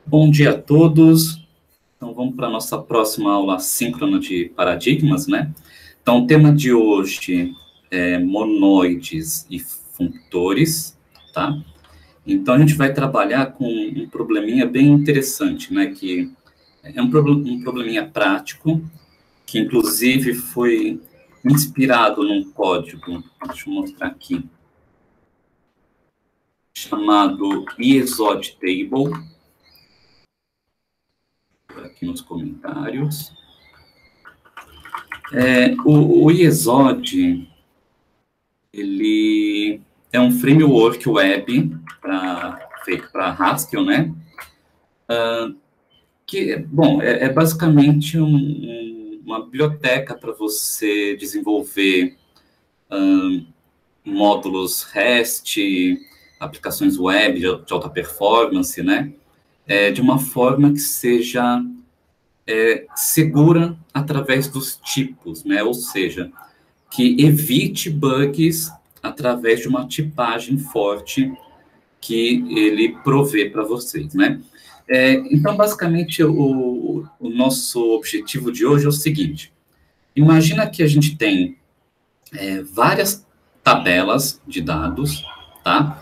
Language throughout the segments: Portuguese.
Bom dia a todos. Então, vamos para a nossa próxima aula síncrona de paradigmas, né? Então, o tema de hoje é monoides e functores, tá? Então, a gente vai trabalhar com um probleminha bem interessante, né? Que é um probleminha prático, que inclusive foi inspirado num código, deixa eu mostrar aqui, chamado Yesod Table, aqui nos comentários. O Yesod, ele é um framework web feito para Haskell, né? Bom, é basicamente uma biblioteca para você desenvolver módulos REST, aplicações web de alta performance, né? De uma forma que seja segura através dos tipos, né? Ou seja, que evite bugs através de uma tipagem forte que ele provê para vocês, né? Então, basicamente, o nosso objetivo de hoje é o seguinte: imagina que a gente tem várias tabelas de dados, tá?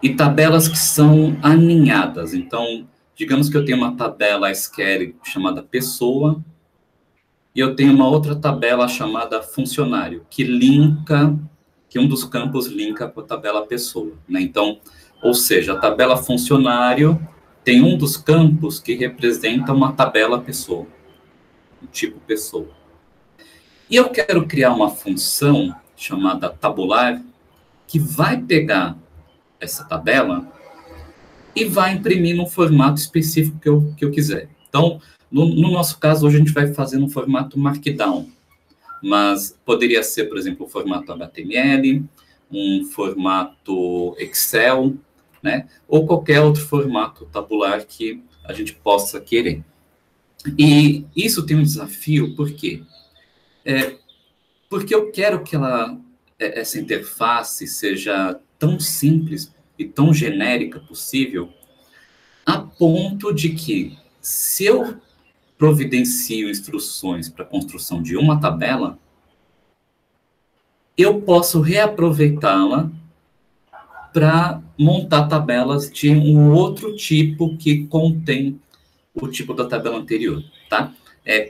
E tabelas que são aninhadas. Então, digamos que eu tenho uma tabela SQL chamada pessoa, e eu tenho uma outra tabela chamada funcionário, que um dos campos linka com a tabela pessoa, né? Então, ou seja, a tabela funcionário tem um dos campos que representa uma tabela pessoa, um tipo pessoa. E eu quero criar uma função chamada tabular, que vai pegar essa tabela e vai imprimir num formato específico que eu quiser. Então, no nosso caso, hoje a gente vai fazer no formato Markdown, mas poderia ser, por exemplo, o formato HTML, um formato Excel, né? Ou qualquer outro formato tabular que a gente possa querer. E isso tem um desafio, por quê? Porque eu quero que essa interface seja tão simples e tão genérica possível, a ponto de que, se eu providencio instruções para a construção de uma tabela, eu posso reaproveitá-la para montar tabelas de um outro tipo que contém o tipo da tabela anterior, tá?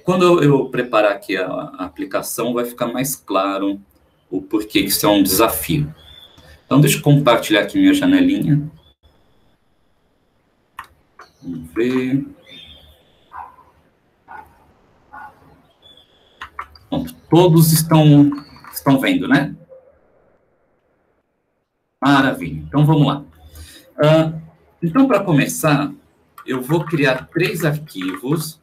Quando eu preparar aqui a aplicação, vai ficar mais claro o porquê que isso é um desafio. Então, deixa eu compartilhar aqui minha janelinha. Vamos ver. Bom, todos estão vendo, né? Maravilha. Então, vamos lá. Então, para começar, eu vou criar 3 arquivos.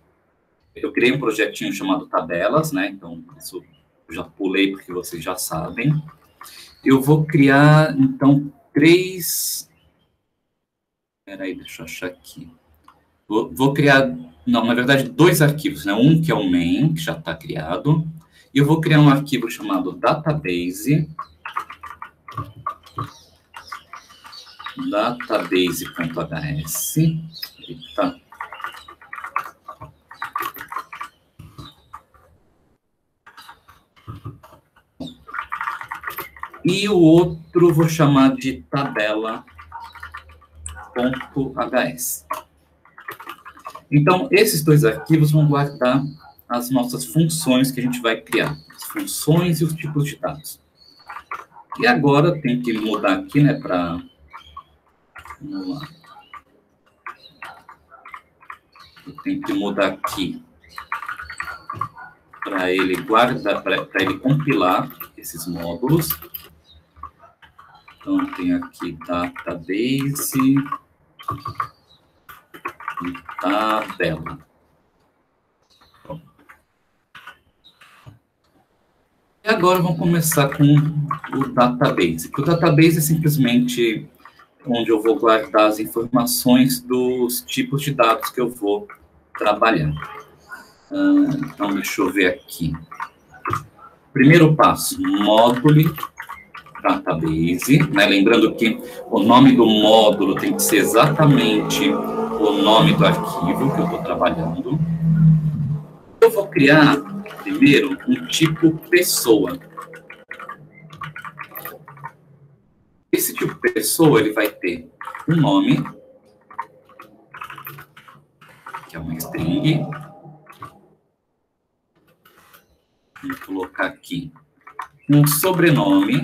Eu criei um projetinho chamado tabelas, né? Então, isso eu já pulei porque vocês já sabem. Eu vou criar, então, 3... Espera aí, deixa eu achar aqui. Vou criar, não, na verdade, 2 arquivos, né? Um que é o main, que já está criado. E eu vou criar um arquivo chamado database. Database.hs. Eita. E o outro vou chamar de tabela.hs. Então, esses 2 arquivos vão guardar as nossas funções que a gente vai criar. As funções e os tipos de dados. E agora tem que mudar aqui, né, para... Vamos lá. Eu tenho que mudar aqui para ele guardar, para ele compilar esses módulos. Então, tem aqui database e tabela. E agora vamos começar com o database. O database é simplesmente onde eu vou guardar as informações dos tipos de dados que eu vou trabalhar. Então, deixa eu ver aqui. Primeiro passo, módulo database, né? Lembrando que o nome do módulo tem que ser exatamente o o nome do arquivo que eu estou trabalhando. Eu vou criar, primeiro, um tipo pessoa. Esse tipo pessoa, ele vai ter um nome, que é uma string. Vou colocar aqui um sobrenome,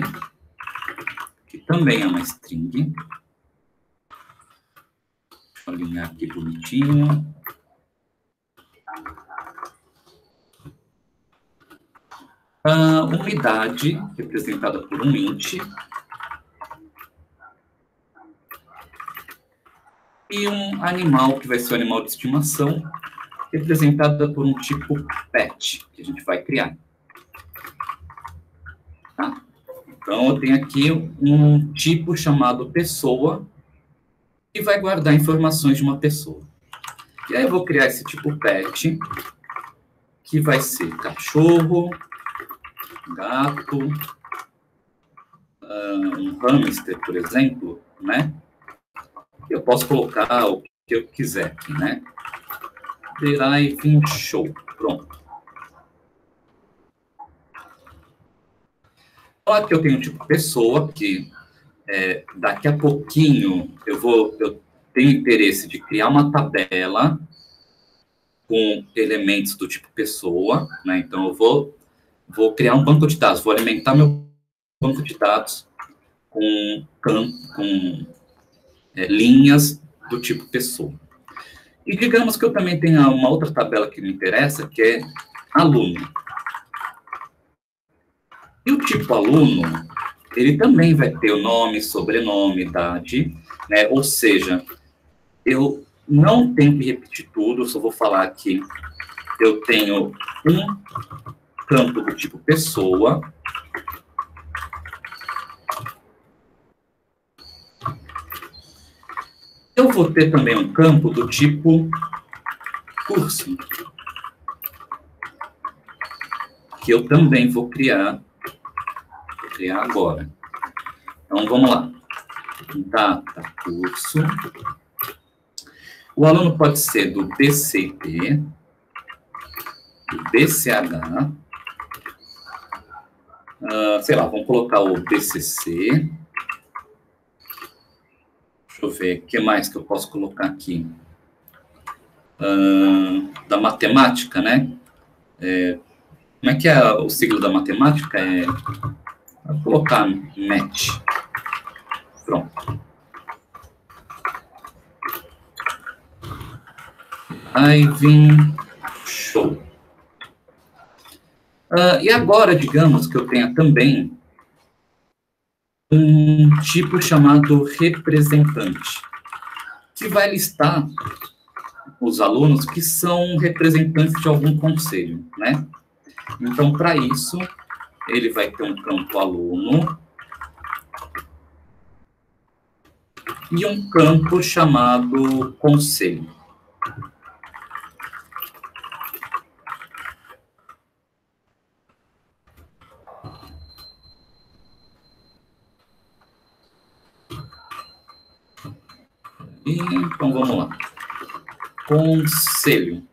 que também é uma string. Deixa eu alinhar aqui bonitinho. Uma idade, representada por um int. E um animal, que vai ser o animal de estimação, representada por um tipo pet, que a gente vai criar. Tá? Então, eu tenho aqui um tipo chamado pessoa, que vai guardar informações de uma pessoa. E aí eu vou criar esse tipo pet, que vai ser cachorro, gato, um hamster, por exemplo, né? Eu posso colocar o que eu quiser aqui, né? Deriving show. Pronto. Então, aqui eu tenho um tipo pessoa, que daqui a pouquinho eu tenho interesse de criar uma tabela com elementos do tipo pessoa, né? Então, eu vou criar um banco de dados, vou alimentar meu banco de dados com linhas do tipo pessoa. E digamos que eu também tenha uma outra tabela que me interessa, que é aluno. E o tipo aluno, ele também vai ter o nome, sobrenome, idade, né? Ou seja, eu não tenho que repetir tudo, eu só vou falar que eu tenho um campo do tipo pessoa. Eu vou ter também um campo do tipo curso, que eu também vou criar agora. Então, vamos lá. Data curso. O aluno pode ser do BCT, do BCH, sei lá, vamos colocar o BCC. Deixa eu ver, o que mais que eu posso colocar aqui? Da matemática, né? Como é que é o sigla da matemática? Vou colocar match. Pronto. Driving show. E agora, digamos que eu tenha também um tipo chamado representante, que vai listar os alunos que são representantes de algum conselho, né? Então, para isso, ele vai ter um campo aluno e um campo chamado conselho. Então, vamos lá. Conselho.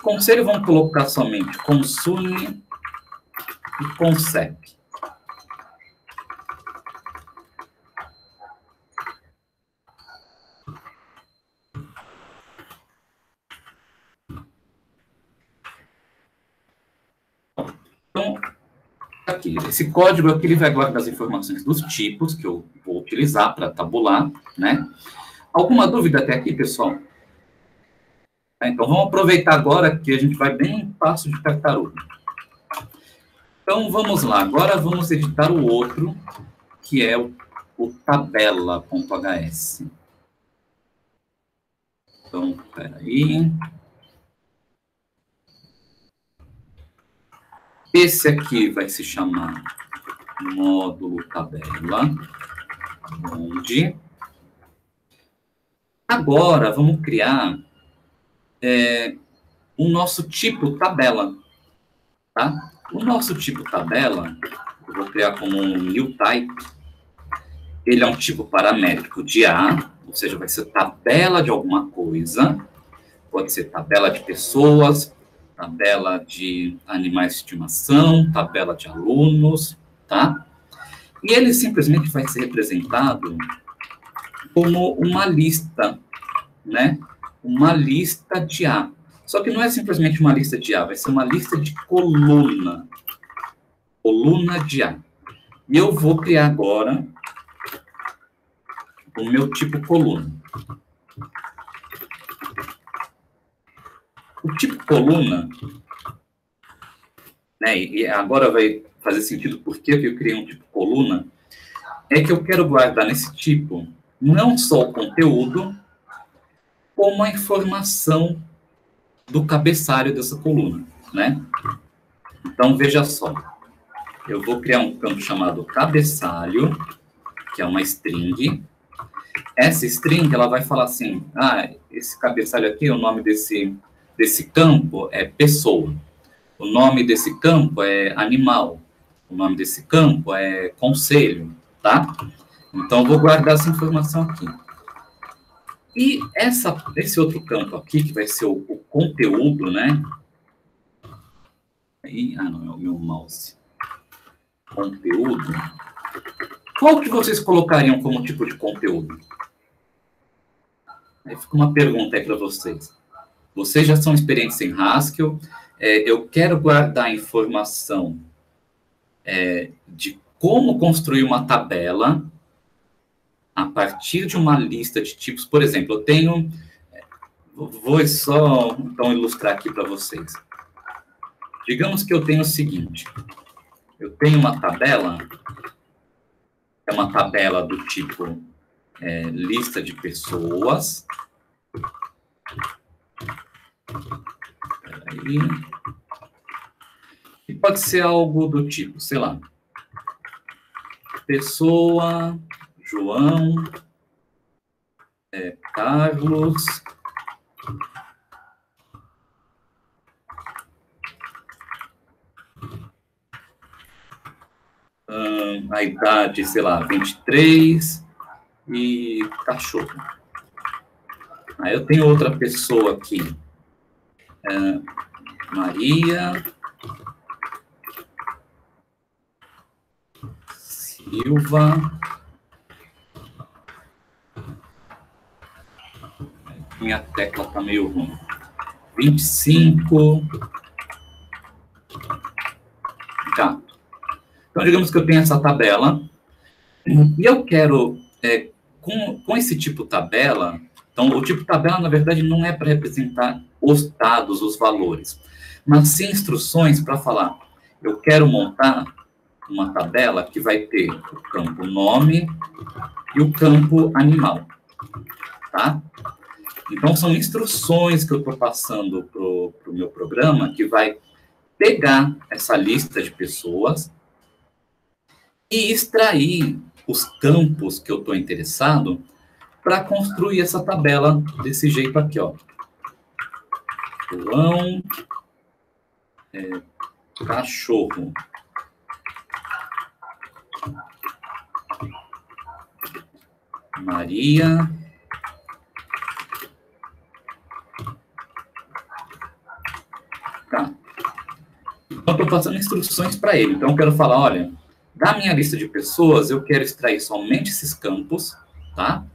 Conselho, vamos colocar somente consune e consep. Então, aqui, esse código aqui ele vai guardar as informações dos tipos que eu vou utilizar para tabular, né? Alguma dúvida até aqui, pessoal? Então, vamos aproveitar agora que a gente vai bem em passo de tartaruga. Então, vamos lá. Agora vamos editar o outro, que é o tabela.hs. Então, espera aí. Esse aqui vai se chamar módulo tabela, onde... Agora, vamos criar o nosso tipo tabela, tá? O nosso tipo tabela, eu vou criar como um new type. Ele é um tipo paramétrico de A, ou ou seja, vai ser tabela de alguma coisa, pode ser tabela de pessoas, tabela de animais de estimação, tabela de alunos, tá? E ele simplesmente vai ser representado como uma lista, né? Uma lista de A. Só que não é simplesmente uma lista de A, vai ser uma lista de coluna. Coluna de A. E eu vou criar agora o meu tipo coluna. O tipo coluna, né, e agora vai fazer sentido por que eu criei um tipo coluna, é que eu quero guardar nesse tipo não só o conteúdo, como a informação do cabeçalho dessa coluna, né? Então, veja só. Eu vou criar um campo chamado cabeçalho, que é uma string. Essa string, ela vai falar assim, esse cabeçalho aqui, o nome desse campo é pessoa. O nome desse campo é animal. O nome desse campo é conselho, tá? Então, eu vou guardar essa informação aqui. E esse outro campo aqui, que vai ser o conteúdo, né? Não, é o meu mouse. Conteúdo. Qual que vocês colocariam como tipo de conteúdo? Aí fica uma pergunta aí para vocês. Vocês já são experientes em Haskell. Eu quero guardar a informação de como construir uma tabela a partir de uma lista de tipos. Por exemplo, eu tenho... Vou só, então, ilustrar aqui para vocês. Digamos que eu tenho o seguinte. Eu tenho uma tabela... É uma tabela do tipo lista de pessoas. Peraí. E pode ser algo do tipo, sei lá, pessoa, João, Carlos, a idade, sei lá, 23 e cachorro. Aí eu tenho outra pessoa aqui, Maria Silva. Minha tecla tá meio ruim. 25. Tá. Então, digamos que eu tenho essa tabela. E eu quero, com esse tipo tabela... Então, o tipo tabela, na verdade, não é para representar os dados, os valores. Mas sim instruções para falar. Eu quero montar uma tabela que vai ter o campo nome e o campo animal. Tá? Então, são instruções que eu estou passando para o meu programa, que vai pegar essa lista de pessoas e extrair os campos que eu estou interessado para construir essa tabela desse jeito aqui, ó. João, cachorro. Maria... Tá. Então, eu estou passando instruções para ele. Então, eu quero falar, olha, da minha lista de pessoas, eu quero extrair somente esses campos, tá?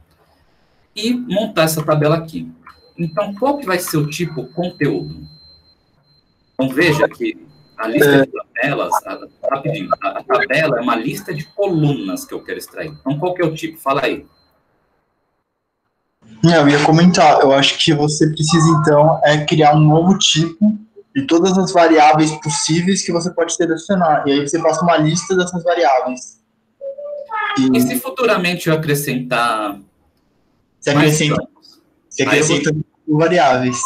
E montar essa tabela aqui. Então, qual que vai ser o tipo conteúdo? Então, veja que a lista de tabelas, rapidinho, a tabela é uma lista de colunas que eu quero extrair. Então, qual que é o tipo? Fala aí. Eu ia comentar, eu acho que você precisa, então, criar um novo tipo de todas as variáveis possíveis que você pode selecionar. E aí você passa uma lista dessas variáveis. E se futuramente eu acrescentar... Você acrescenta variáveis.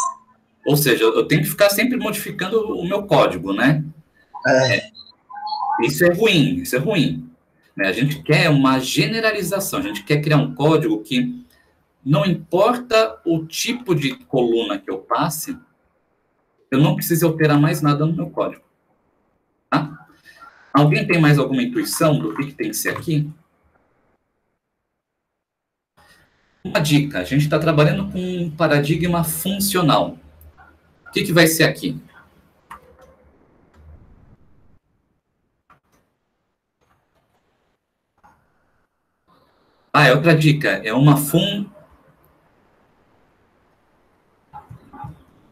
Ou seja, eu tenho que ficar sempre modificando o meu código, né? Isso é ruim, isso é ruim. Né? A gente quer uma generalização, a gente quer criar um código que não importa o tipo de coluna que eu passe, eu não preciso alterar mais nada no meu código. Tá? Alguém tem mais alguma intuição do que tem que ser aqui? Uma dica, a gente está trabalhando com um paradigma funcional. O que vai ser aqui? Ah, é outra dica, é uma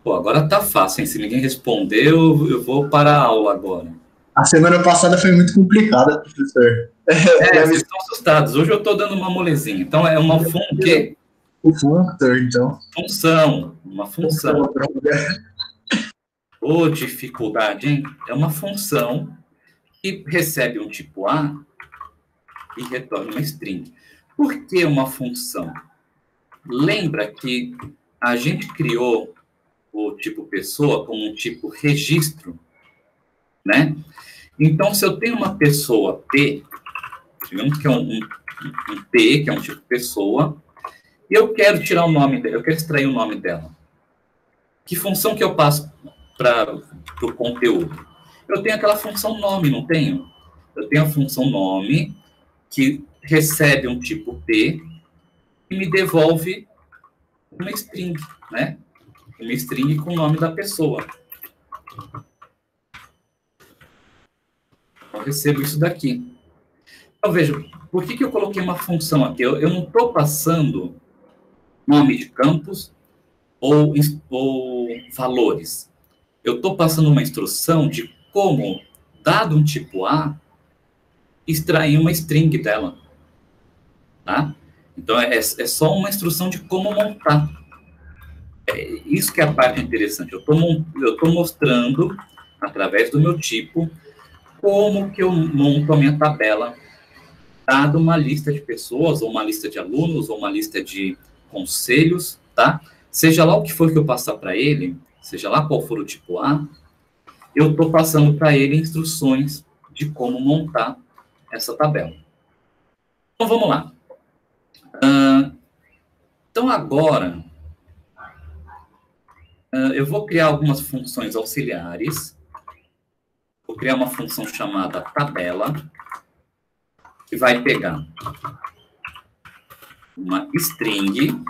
Pô, agora tá fácil, hein? Se ninguém respondeu, eu vou para a aula agora. A semana passada foi muito complicada, professor. Vocês estão assustados. Hoje eu estou dando uma molezinha. Então, é uma o quê? O functor, então. Função. Uma função. Ô, dificuldade, hein? É uma função que recebe um tipo A e retorna uma string. Por que uma função? Lembra que a gente criou o tipo pessoa como um tipo registro, né? Então, se eu tenho uma pessoa P, digamos que é um P, que é um tipo pessoa, e eu quero tirar o nome dela, eu quero extrair o nome dela. Que função que eu passo para o conteúdo? Eu tenho aquela função nome, não tenho? Eu tenho a função nome, que recebe um tipo P e me devolve uma string, né? Uma string com o nome da pessoa. Eu recebo isso daqui. Então, veja, por que eu coloquei uma função aqui? Eu não estou passando nome de campos ou valores. Eu estou passando uma instrução de como, dado um tipo A, extrair uma string dela. Tá? Então, é só uma instrução de como montar. Isso que é a parte interessante. Eu estou mostrando, através do meu tipo, como que eu monto a minha tabela, dado uma lista de pessoas, ou uma lista de alunos, ou uma lista de conselhos, tá? Seja lá o que for que eu passar para ele, seja lá qual for o tipo A, eu estou passando para ele instruções de como montar essa tabela. Então, vamos lá. Então, agora, eu vou criar algumas funções auxiliares. Vou criar uma função chamada tabela, que vai pegar uma string,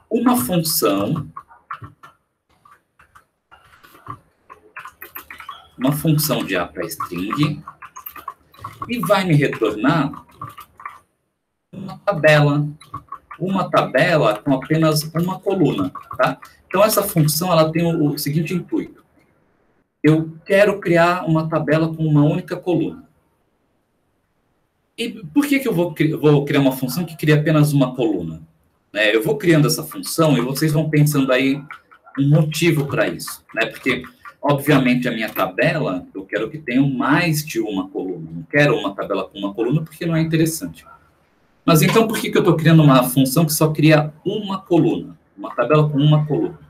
uma função de A para string, e vai me retornar uma tabela com apenas uma coluna, tá? Então, essa função, ela tem o seguinte intuito. Eu quero criar uma tabela com uma única coluna. E por que eu vou criar uma função que cria apenas uma coluna? Eu vou criando essa função e vocês vão pensando aí um motivo para isso, né? Porque, obviamente, a minha tabela, eu quero que tenha mais de uma coluna. Não quero uma tabela com uma coluna porque não é interessante. Mas então, por que eu estou criando uma função que só cria uma coluna? Uma tabela com uma coluna.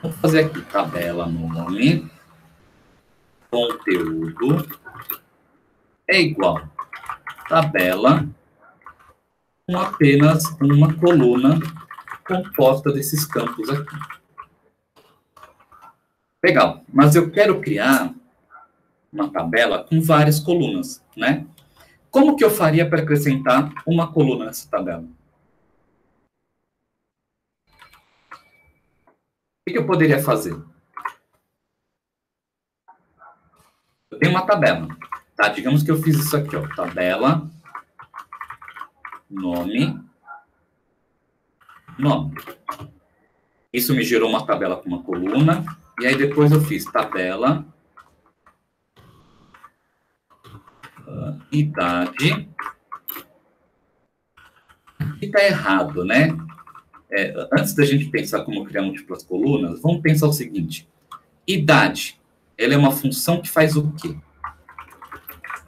Vamos fazer aqui, tabela nome, conteúdo, é igual tabela com apenas uma coluna composta desses campos aqui. Legal, mas eu quero criar uma tabela com várias colunas, né? Como que eu faria para acrescentar uma coluna nessa tabela? O que eu poderia fazer? Eu tenho uma tabela, tá? Digamos que eu fiz isso aqui, ó, tabela, nome. Isso me gerou uma tabela com uma coluna, e aí depois eu fiz tabela, idade. E está errado, né? Antes da gente pensar como criar múltiplas colunas, vamos pensar o seguinte. Idade, ela é uma função que faz o quê?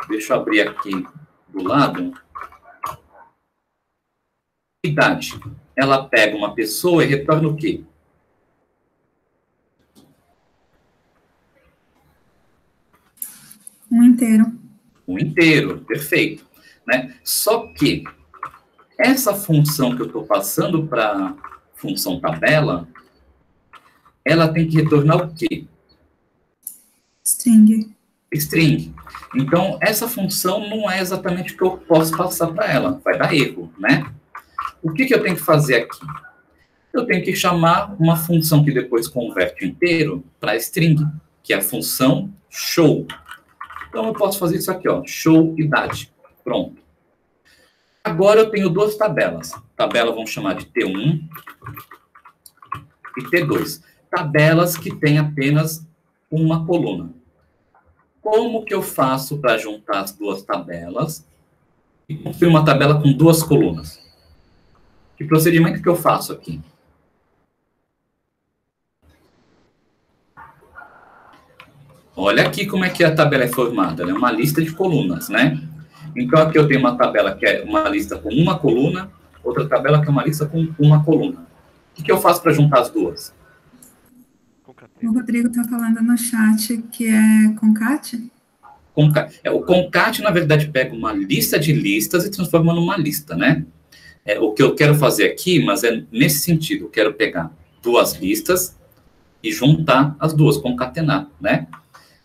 Deixa eu abrir aqui do lado. Idade, ela pega uma pessoa e retorna o quê? Um inteiro. Um inteiro, perfeito. Né? Só que essa função que eu estou passando para a função tabela, ela tem que retornar o quê? String. string. Então, essa função não é exatamente o que eu posso passar para ela, vai dar erro, né? O que eu tenho que fazer aqui? Eu tenho que chamar uma função que depois converte inteiro para string, que é a função show. Então, eu posso fazer isso aqui, ó, show idade. Pronto. Agora eu tenho duas tabelas. Tabela vamos chamar de T1 e T2. Tabelas que têm apenas uma coluna. Como que eu faço para juntar as duas tabelas e construir uma tabela com duas colunas? Que procedimento que eu faço aqui? Olha aqui como é que a tabela é formada, né? Uma lista de colunas, né? Então, aqui eu tenho uma tabela que é uma lista com uma coluna, outra tabela que é uma lista com uma coluna. O que eu faço para juntar as duas? O Rodrigo está falando no chat que é concat? O concat, na verdade, pega uma lista de listas e transforma numa lista, né? O que eu quero fazer aqui, mas é nesse sentido, eu quero pegar duas listas e juntar as duas, concatenar, né?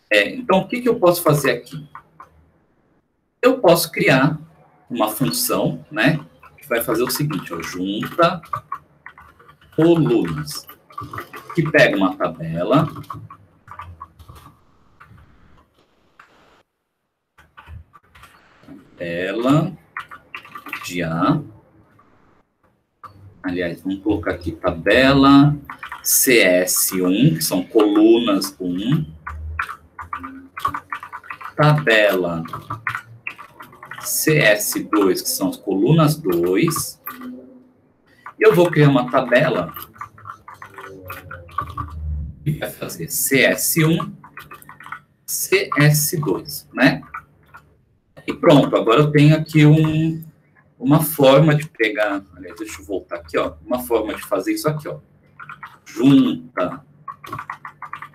Então, o que eu posso fazer aqui? Eu posso criar uma função, né, que vai fazer o seguinte, ó, junta colunas, que pega uma tabela, de A, aliás, vamos colocar aqui tabela CS1, que são colunas 1, tabela CS2, que são as colunas 2, e eu vou criar uma tabela que vai fazer CS1, CS2, né? E pronto, agora eu tenho aqui uma forma de pegar, aliás, deixa eu voltar aqui, ó, uma forma de fazer isso aqui, ó, junta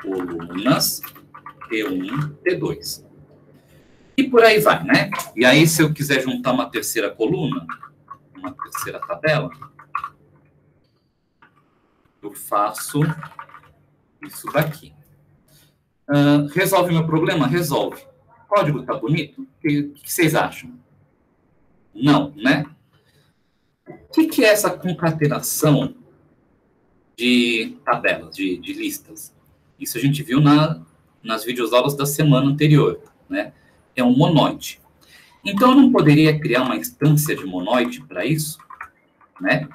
colunas T1, T2. E por aí vai, né? E aí, se eu quiser juntar uma terceira coluna, uma terceira tabela, eu faço isso daqui. Resolve meu problema? Resolve. O código tá bonito? O que vocês acham? Não, né? O que é essa concatenação de tabelas, de listas? Isso a gente viu nas videoaulas da semana anterior, né? É um monoide. Então, eu não poderia criar uma instância de monoide para isso, né?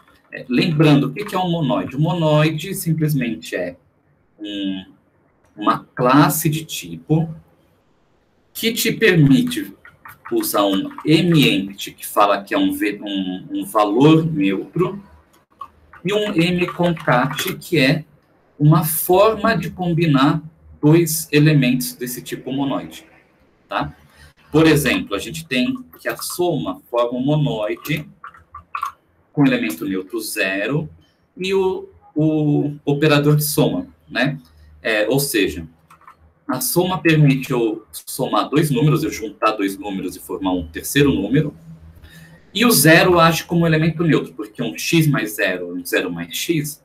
Lembrando, o que é um monoide? Um monoide simplesmente é uma classe de tipo que te permite usar um mEmpty, que fala que é um valor neutro, e um mconcat, que é uma forma de combinar dois elementos desse tipo monoide, tá? Por exemplo, a gente tem que a soma forma um monoide com elemento neutro 0 e o operador de soma, né? Ou seja, a soma permite eu somar dois números, eu juntar dois números e formar um terceiro número, e o 0 age como elemento neutro, porque um x mais 0 e um 0 mais x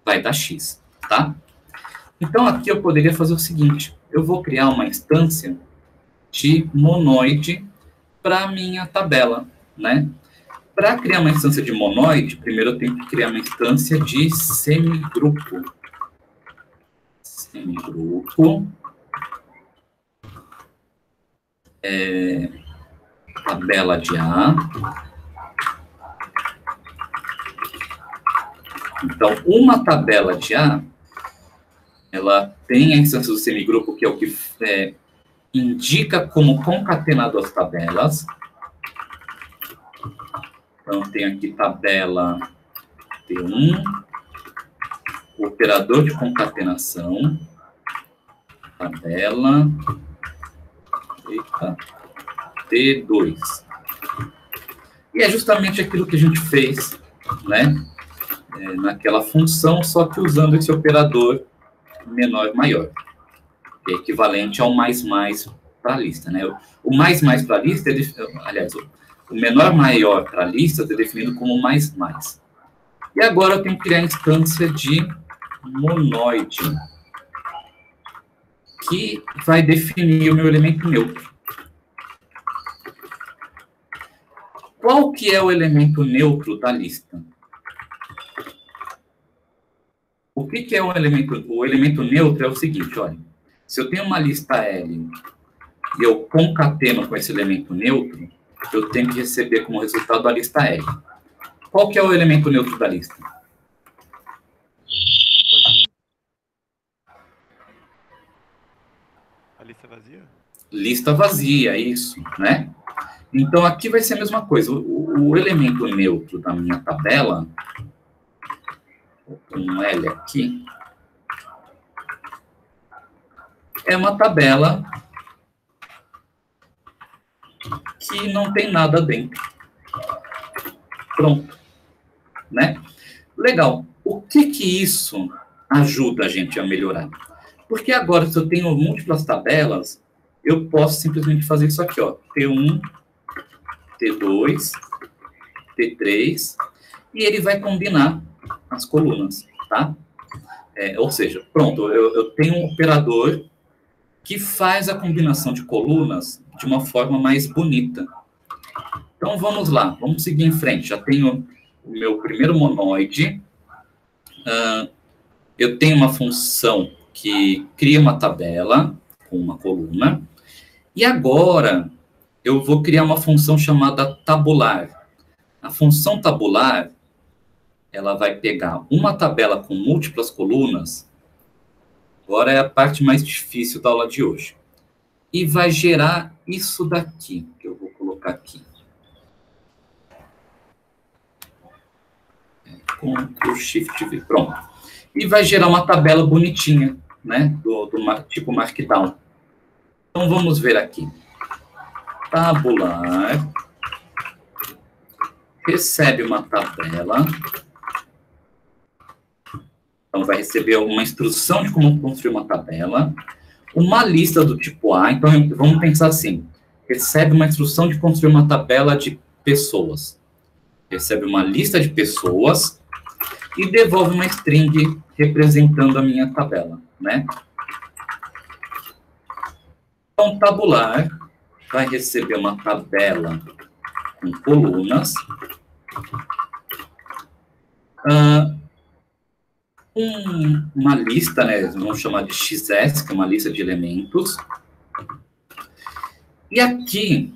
vai dar x, tá? Então, aqui eu poderia fazer o seguinte, eu vou criar uma instância de monoide para a minha tabela, né? Para criar uma instância de monoide, primeiro eu tenho que criar uma instância de semigrupo. Semigrupo. Tabela de A. Então, uma tabela de A, ela tem a instância do semigrupo, que é o que indica como concatenar duas tabelas. Então, tem aqui tabela T1, operador de concatenação, tabela T2. E é justamente aquilo que a gente fez, né, naquela função, só que usando esse operador menor e maior, que é equivalente ao mais para a lista, né? O mais para a lista, aliás, o menor maior para a lista é definido como mais. E agora eu tenho que criar a instância de monoide. que vai definir o meu elemento neutro. Qual que é o elemento neutro da lista? O que é o elemento? O elemento neutro é o seguinte, olha. Se eu tenho uma lista L e eu concateno com esse elemento neutro, eu tenho que receber como resultado a lista L. Qual que é o elemento neutro da lista? A lista vazia? Lista vazia, isso, né? Então, aqui vai ser a mesma coisa. O elemento neutro da minha tabela, um L aqui, é uma tabela que não tem nada dentro. Pronto. Né? Legal. O que isso ajuda a gente a melhorar? Porque agora, se eu tenho múltiplas tabelas, eu posso simplesmente fazer isso aqui, ó. T1, T2, T3, e ele vai combinar as colunas, tá? Ou seja, pronto, eu tenho um operador que faz a combinação de colunas de uma forma mais bonita. Então, vamos lá, vamos seguir em frente. Já tenho o meu primeiro monoide. Eu tenho uma função que cria uma tabela com uma coluna. E agora, eu vou criar uma função chamada tabular. A função tabular, ela vai pegar uma tabela com múltiplas colunas. Agora é a parte mais difícil da aula de hoje. E vai gerar isso daqui, que eu vou colocar aqui. Ctrl Shift V, pronto. E vai gerar uma tabela bonitinha, né? Do tipo Markdown. Então, vamos ver aqui. Tabular. Recebe uma tabela. Então, vai receber uma instrução de como construir uma tabela. Uma lista do tipo A. Então, vamos pensar assim. Recebe uma instrução de construir uma tabela de pessoas. Recebe uma lista de pessoas e devolve uma string representando a minha tabela, né? Então, tabular vai receber uma tabela com colunas, uma lista, né? Vamos chamar de XS, que é uma lista de elementos. E aqui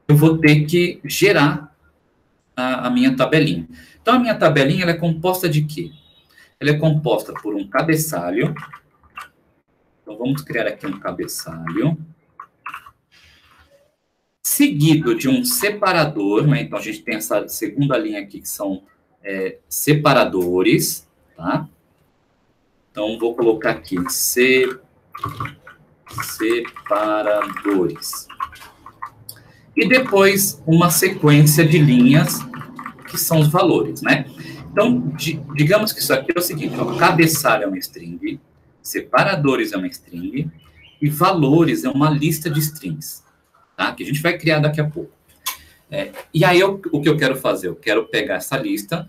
eu vou ter que gerar a minha tabelinha. Então, a minha tabelinha ela é composta de quê? Ela é composta por um cabeçalho. Então, vamos criar aqui um cabeçalho. Seguido de um separador, né? Então, a gente tem essa segunda linha aqui, que são separadores, tá? Então, vou colocar aqui separadores. E depois, uma sequência de linhas, que são os valores, né? Então, digamos que isso aqui é o seguinte, ó, cabeçalho é uma string, separadores é uma string, e valores é uma lista de strings, tá? Que a gente vai criar daqui a pouco. E aí, o que eu quero fazer? Eu quero pegar essa lista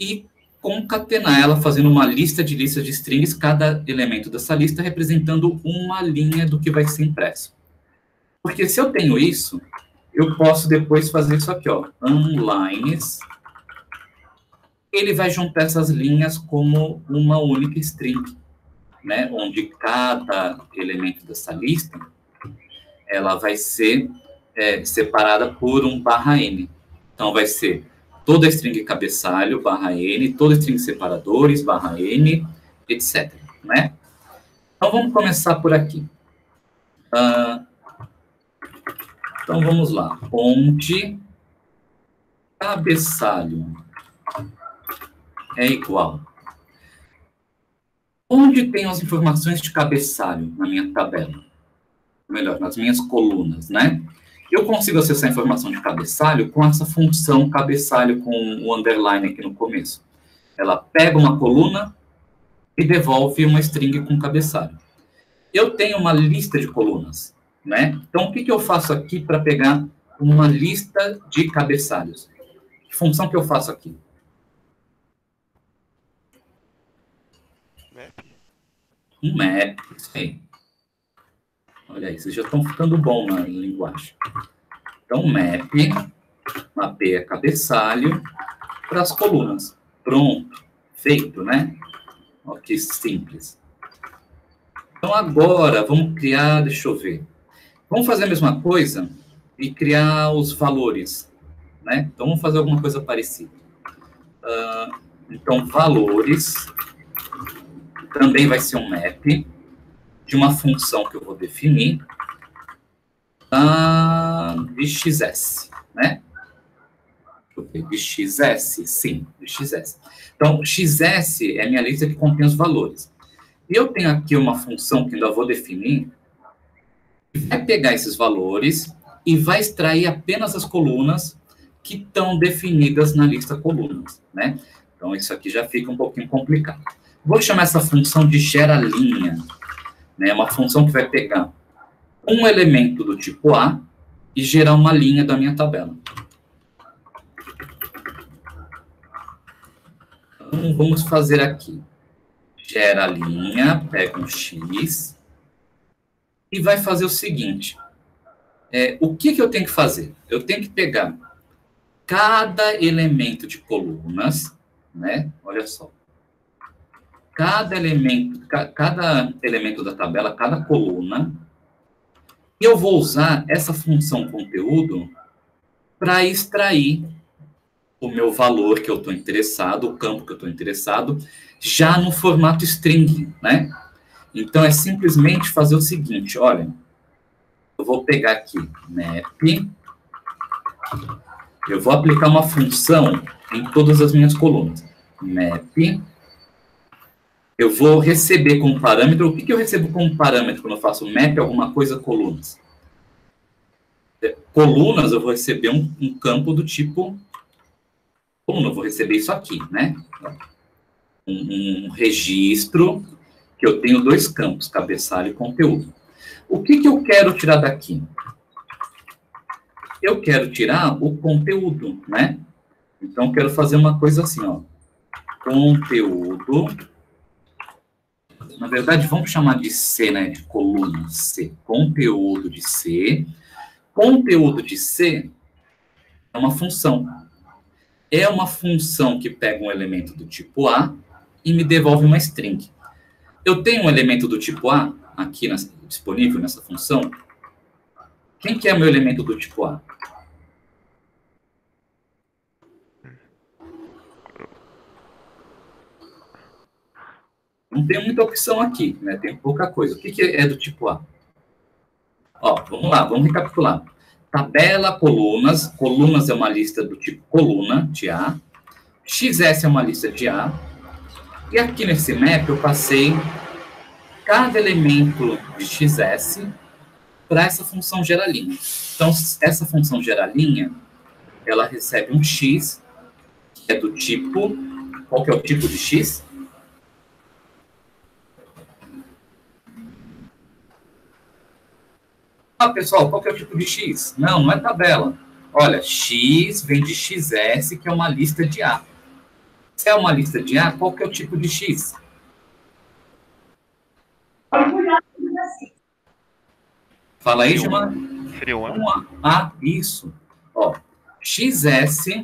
e concatenar ela, fazendo uma lista de listas de strings, cada elemento dessa lista representando uma linha do que vai ser impresso. Porque se eu tenho isso, eu posso depois fazer isso aqui, ó, unlines. Ele vai juntar essas linhas como uma única string, né? Onde cada elemento dessa lista, ela vai ser separada por um /n. Então, vai ser toda a string cabeçalho, /n, toda a string separadores, /n, etc. Né? Então, vamos começar por aqui. Então, vamos lá. Onde cabeçalho é igual. Onde tem as informações de cabeçalho na minha tabela? Melhor, nas minhas colunas, né? Eu consigo acessar a informação de cabeçalho com essa função cabeçalho com o underline aqui no começo. Ela pega uma coluna e devolve uma string com cabeçalho. Eu tenho uma lista de colunas, né? Então, o que eu faço aqui para pegar uma lista de cabeçalhos? Que função que eu faço aqui? Map. Um map, isso aí. Olha aí, vocês já estão ficando bom na linguagem. Então, map, mapeia cabeçalho para as colunas. Pronto, feito, né? Olha que simples. Então, agora, vamos criar, deixa eu ver. Vamos fazer a mesma coisa e criar os valores, né? Então, vamos fazer alguma coisa parecida. Então, valores também vai ser um map de uma função que eu vou definir de XS, né? De XS, sim, de XS. Então, XS é a minha lista que contém os valores. E eu tenho aqui uma função que ainda vou definir, que vai pegar esses valores e vai extrair apenas as colunas que estão definidas na lista colunas, né? Então, isso aqui já fica um pouquinho complicado. Vou chamar essa função de geralinha, né? É uma função que vai pegar um elemento do tipo A e gerar uma linha da minha tabela. Então, vamos fazer aqui. Gera linha, pega um X e vai fazer o seguinte. O que eu tenho que fazer? Eu tenho que pegar cada elemento de colunas, né? Olha só. Cada elemento da tabela, cada coluna, e eu vou usar essa função conteúdo para extrair o meu valor que eu estou interessado, o campo que eu estou interessado, já no formato string, né? Então, é simplesmente fazer o seguinte, olha, eu vou pegar aqui, map, eu vou aplicar uma função em todas as minhas colunas. Map, eu vou receber como parâmetro, o que eu recebo como parâmetro quando eu faço map alguma coisa colunas? Colunas, eu vou receber um campo do tipo coluna, eu vou receber isso aqui, né? Um registro que eu tenho dois campos, cabeçalho e conteúdo. O que eu quero tirar daqui? Eu quero tirar o conteúdo, né? Então, eu quero fazer uma coisa assim, ó. Conteúdo. Na verdade, vamos chamar de C, né? De coluna C. Conteúdo de C. Conteúdo de C é uma função. É uma função que pega um elemento do tipo A e me devolve uma string. Eu tenho um elemento do tipo A aqui disponível nessa função. Quem que é meu elemento do tipo A? Não tem muita opção aqui, né? Tem pouca coisa. O que é do tipo A? Ó, vamos lá, vamos recapitular. Tabela, colunas. Colunas é uma lista do tipo coluna, de A. XS é uma lista de A. E aqui nesse map eu passei cada elemento de XS para essa função geralinha. Então, essa função geralinha, ela recebe um X, que é do tipo... Qual que é o tipo de X? Pessoal, qual que é o tipo de X? Não é tabela. Olha, X vem de XS, que é uma lista de A. Se é uma lista de A, qual que é o tipo de X? Fala aí, Gilmar. Seria um A. Ah, isso. Ó, XS,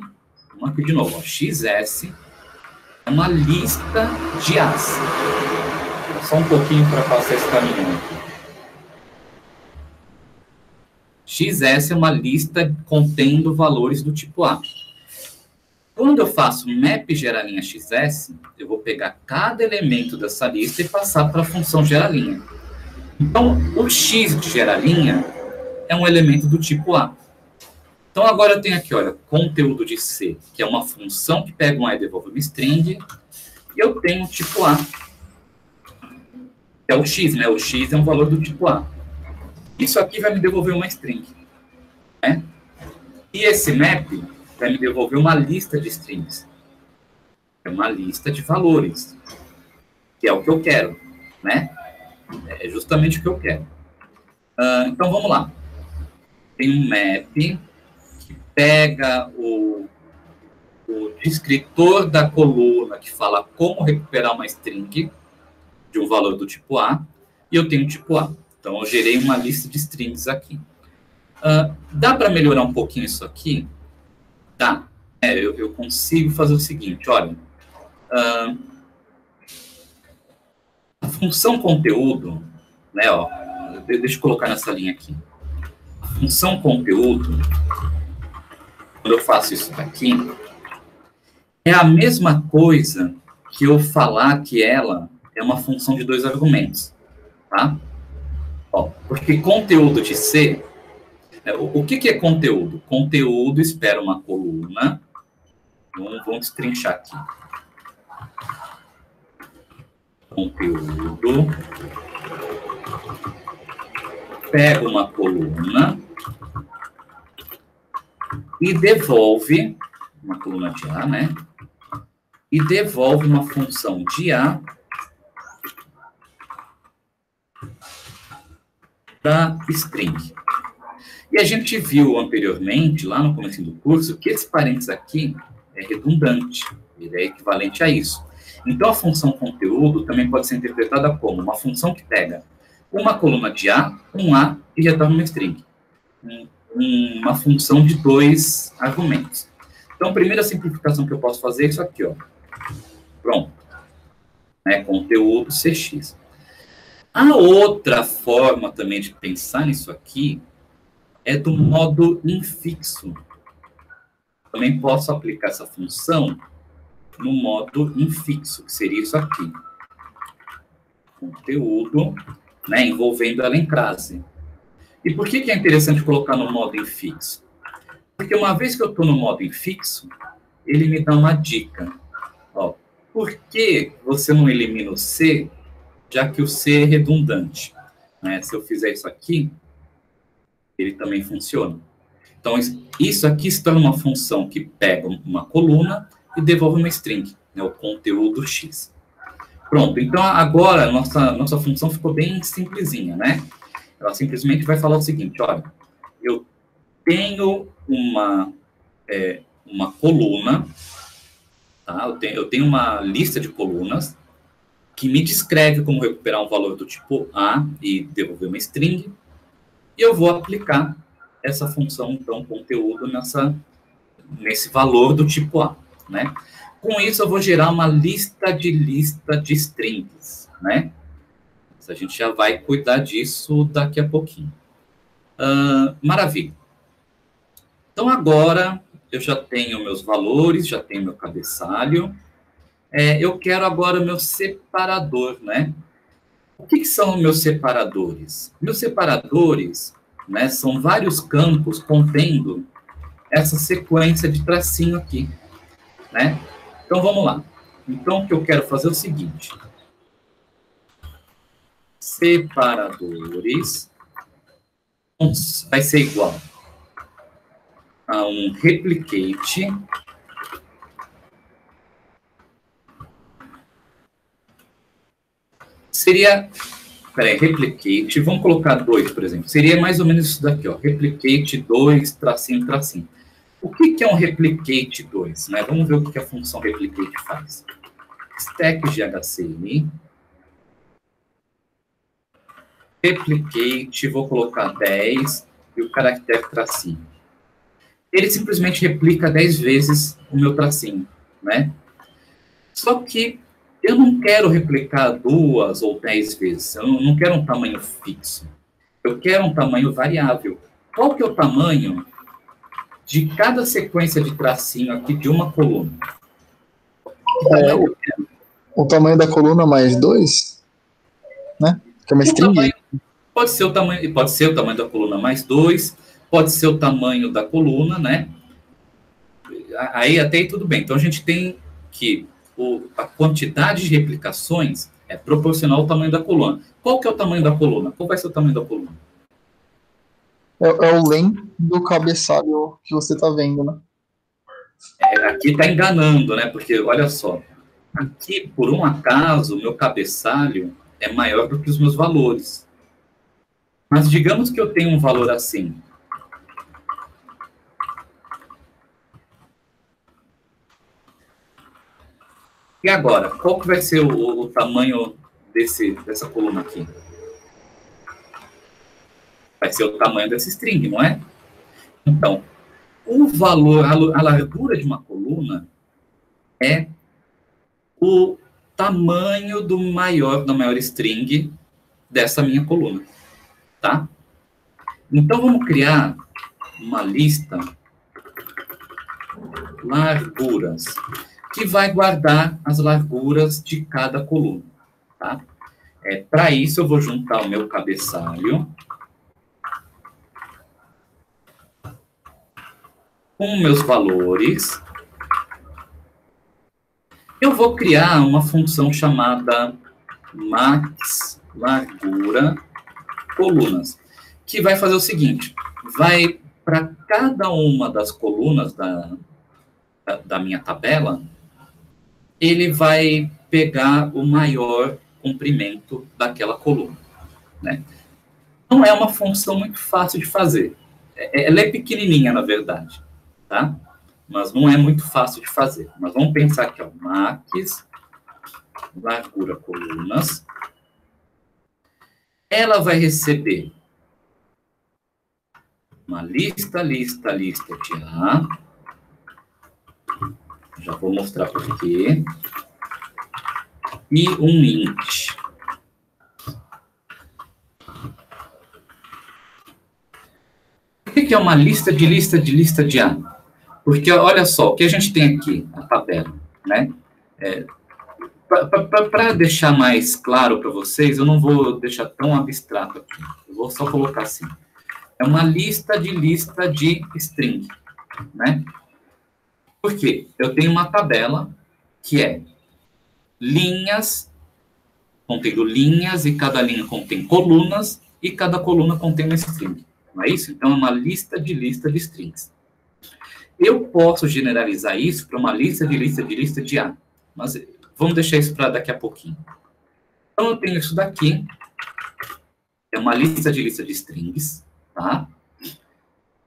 vamos aqui de novo, ó, XS é uma lista de As. Só um pouquinho para passar esse caminho aqui. XS é uma lista contendo valores do tipo A. Quando eu faço map geralinha XS, eu vou pegar cada elemento dessa lista e passar para a função geralinha. Então, o X de geralinha é um elemento do tipo A. Então, agora eu tenho aqui, olha, conteúdo de C, que é uma função que pega um A e devolve uma string, e eu tenho o tipo A, que é o X, né? O X é um valor do tipo A. Isso aqui vai me devolver uma string, né? E esse map vai me devolver uma lista de strings. É uma lista de valores, que é o que eu quero, né? É justamente o que eu quero. Então, vamos lá. Tem um map que pega o descritor da coluna que fala como recuperar uma string, de um valor do tipo A, e eu tenho tipo A. Então, eu gerei uma lista de strings aqui. Dá para melhorar um pouquinho isso aqui? Dá. Eu consigo fazer o seguinte, olha. A função conteúdo, né, ó, deixa eu colocar nessa linha aqui. A função conteúdo, quando eu faço isso daqui, é a mesma coisa que eu falar que ela é uma função de 2 argumentos, tá? Ó, porque conteúdo de C, o que é conteúdo? Conteúdo espera uma coluna, vamos destrinchar aqui. Conteúdo, pega uma coluna e devolve, uma coluna de A, né? E devolve uma função de A para string. E a gente viu anteriormente, lá no começo do curso, que esse parênteses aqui é redundante, ele é equivalente a isso. Então, a função conteúdo também pode ser interpretada como uma função que pega uma coluna de A, um A, e retorna uma string. Uma função de 2 argumentos. Então, a primeira simplificação que eu posso fazer é isso aqui, ó. Pronto. Conteúdo CX. A outra forma também de pensar nisso aqui é do modo infixo. Também posso aplicar essa função no modo infixo, que seria isso aqui. Conteúdo, né, envolvendo ela em crase. E por que é interessante colocar no modo infixo? Porque uma vez que eu estou no modo infixo, ele me dá uma dica. Ó, por que você não elimina o C, já que o C é redundante? Né? Se eu fizer isso aqui, ele também funciona. Então, isso aqui se torna uma função que pega uma coluna e devolve uma string, né, o conteúdo X. Pronto, então agora a nossa função ficou bem simplesinha, né? Ela simplesmente vai falar o seguinte, olha, eu tenho uma coluna, tá? Eu tenho uma lista de colunas que me descreve como recuperar um valor do tipo A e devolver uma string, e eu vou aplicar essa função, então, conteúdo nesse valor do tipo A, né? Com isso, eu vou gerar uma lista de strings, né? A gente já vai cuidar disso daqui a pouquinho. Maravilha. Então, agora, eu já tenho meus valores, já tenho meu cabeçalho. Eu quero agora o meu separador, né? O que são meus separadores? Meus separadores, né, são vários campos contendo essa sequência de tracinho aqui, né? Então, vamos lá. Então, o que eu quero fazer é o seguinte. Separadores vai ser igual a um replicate seria, replicate, vamos colocar 2, por exemplo, seria mais ou menos isso daqui, ó, replicate 2, tracinho, tracinho. O que é um replicate 2? Né? Vamos ver o que a função replicate faz. Stack de HCM, replicate, vou colocar 10 e o caractere tracinho. Ele simplesmente replica 10 vezes o meu tracinho, né? Só que eu não quero replicar 2 ou 10 vezes, eu não quero um tamanho fixo. Eu quero um tamanho variável. Qual que é o tamanho de cada sequência de tracinho aqui de uma coluna? O tamanho da coluna mais 2, né? Que é uma string. Pode ser o tamanho da coluna mais 2, pode ser o tamanho da coluna, né? Aí até aí tudo bem. Então a gente tem que a quantidade de replicações é proporcional ao tamanho da coluna. Qual que é o tamanho da coluna? Qual vai ser o tamanho da coluna? É o len do cabeçalho que você está vendo, né? Aqui está enganando, né? Porque, olha só, aqui, por um acaso, o meu cabeçalho é maior do que os meus valores. Mas digamos que eu tenho um valor assim. E agora, qual que vai ser o tamanho dessa coluna aqui? Vai ser o tamanho dessa string, não é? Então, o valor, a largura de uma coluna é o tamanho da maior string dessa minha coluna, tá? Então, vamos criar uma lista larguras, que vai guardar as larguras de cada coluna, tá? Para isso, eu vou juntar o meu cabeçalho com meus valores. Eu vou criar uma função chamada max largura colunas, que vai fazer o seguinte, vai para cada uma das colunas da minha tabela, ele vai pegar o maior comprimento daquela coluna, né? Não é uma função muito fácil de fazer. Ela é pequenininha, na verdade, tá? Mas não é muito fácil de fazer. Mas vamos pensar aqui, ó, max largura colunas. Ela vai receber uma lista de A. Já vou mostrar por quê. E um int. Por que é uma lista de A? Porque, olha só, o que a gente tem aqui, a tabela, né? Para deixar mais claro para vocês, eu não vou deixar tão abstrato aqui. Eu vou só colocar assim. É uma lista de string, né? Por quê? Eu tenho uma tabela que é linhas, contendo linhas, e cada linha contém colunas, e cada coluna contém uma string. Não é isso? Então, é uma lista de strings. Eu posso generalizar isso para uma lista de A, mas vamos deixar isso para daqui a pouquinho. Então, eu tenho isso daqui, é uma lista de strings, tá?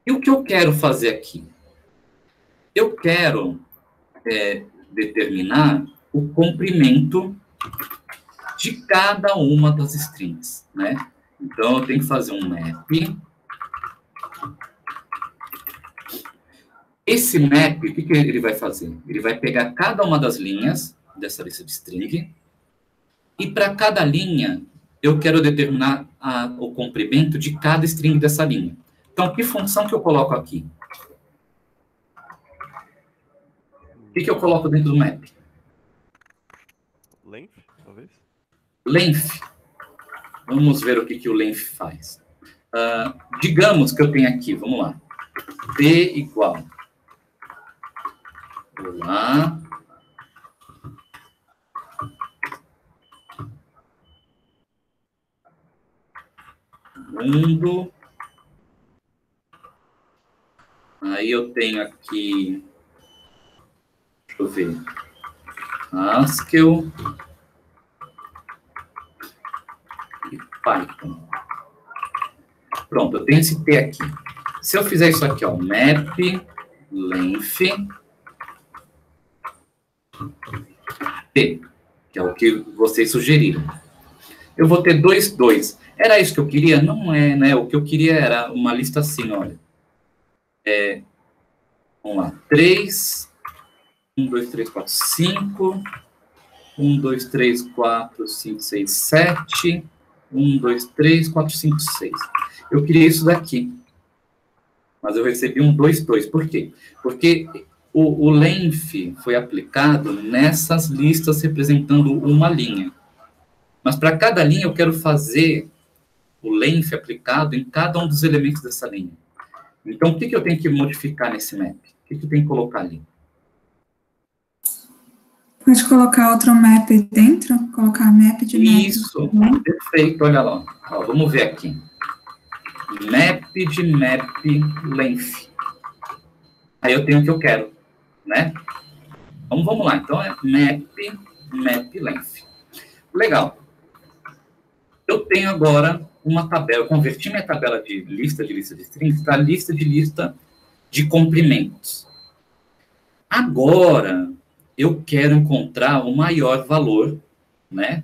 E o que eu quero fazer aqui? Eu quero determinar o comprimento de cada uma das strings, né? Então, eu tenho que fazer um map. Esse map, o que ele vai fazer? Ele vai pegar cada uma das linhas dessa lista de string, e para cada linha, eu quero determinar o comprimento de cada string dessa linha. Então, que função que eu coloco aqui? O que eu coloco dentro do map? Length, talvez? Length. Vamos ver o que o length faz. Digamos que eu tenho aqui, vamos lá. D igual. Olá. Mundo. Aí eu tenho aqui, deixa eu ver, Haskell e Python. Pronto, eu tenho esse T aqui. Se eu fizer isso aqui, ó, map length T, que é o que vocês sugeriram. Eu vou ter 2. Era isso que eu queria? Não é, né? O que eu queria era uma lista assim, olha. Vamos lá, 3, 1, 2, 3, 4, 5, 1, 2, 3, 4, 5, 6, 7, 1, 2, 3, 4, 5, 6. Eu queria isso daqui, mas eu recebi um 2. Por quê? Porque o length foi aplicado nessas listas representando uma linha. Mas para cada linha eu quero fazer o length aplicado em cada um dos elementos dessa linha. Então, o que eu tenho que modificar nesse map? O que eu tenho que colocar ali? Pode colocar outro map dentro? Colocar map de map. Isso, perfeito, olha lá. Ó, vamos ver aqui. Map de map length. Aí eu tenho o que eu quero, né? Então, vamos lá. Então, é map length. Legal. Eu tenho agora uma tabela, eu converti minha tabela de lista de strings para lista de comprimentos. Agora, eu quero encontrar o maior valor, né,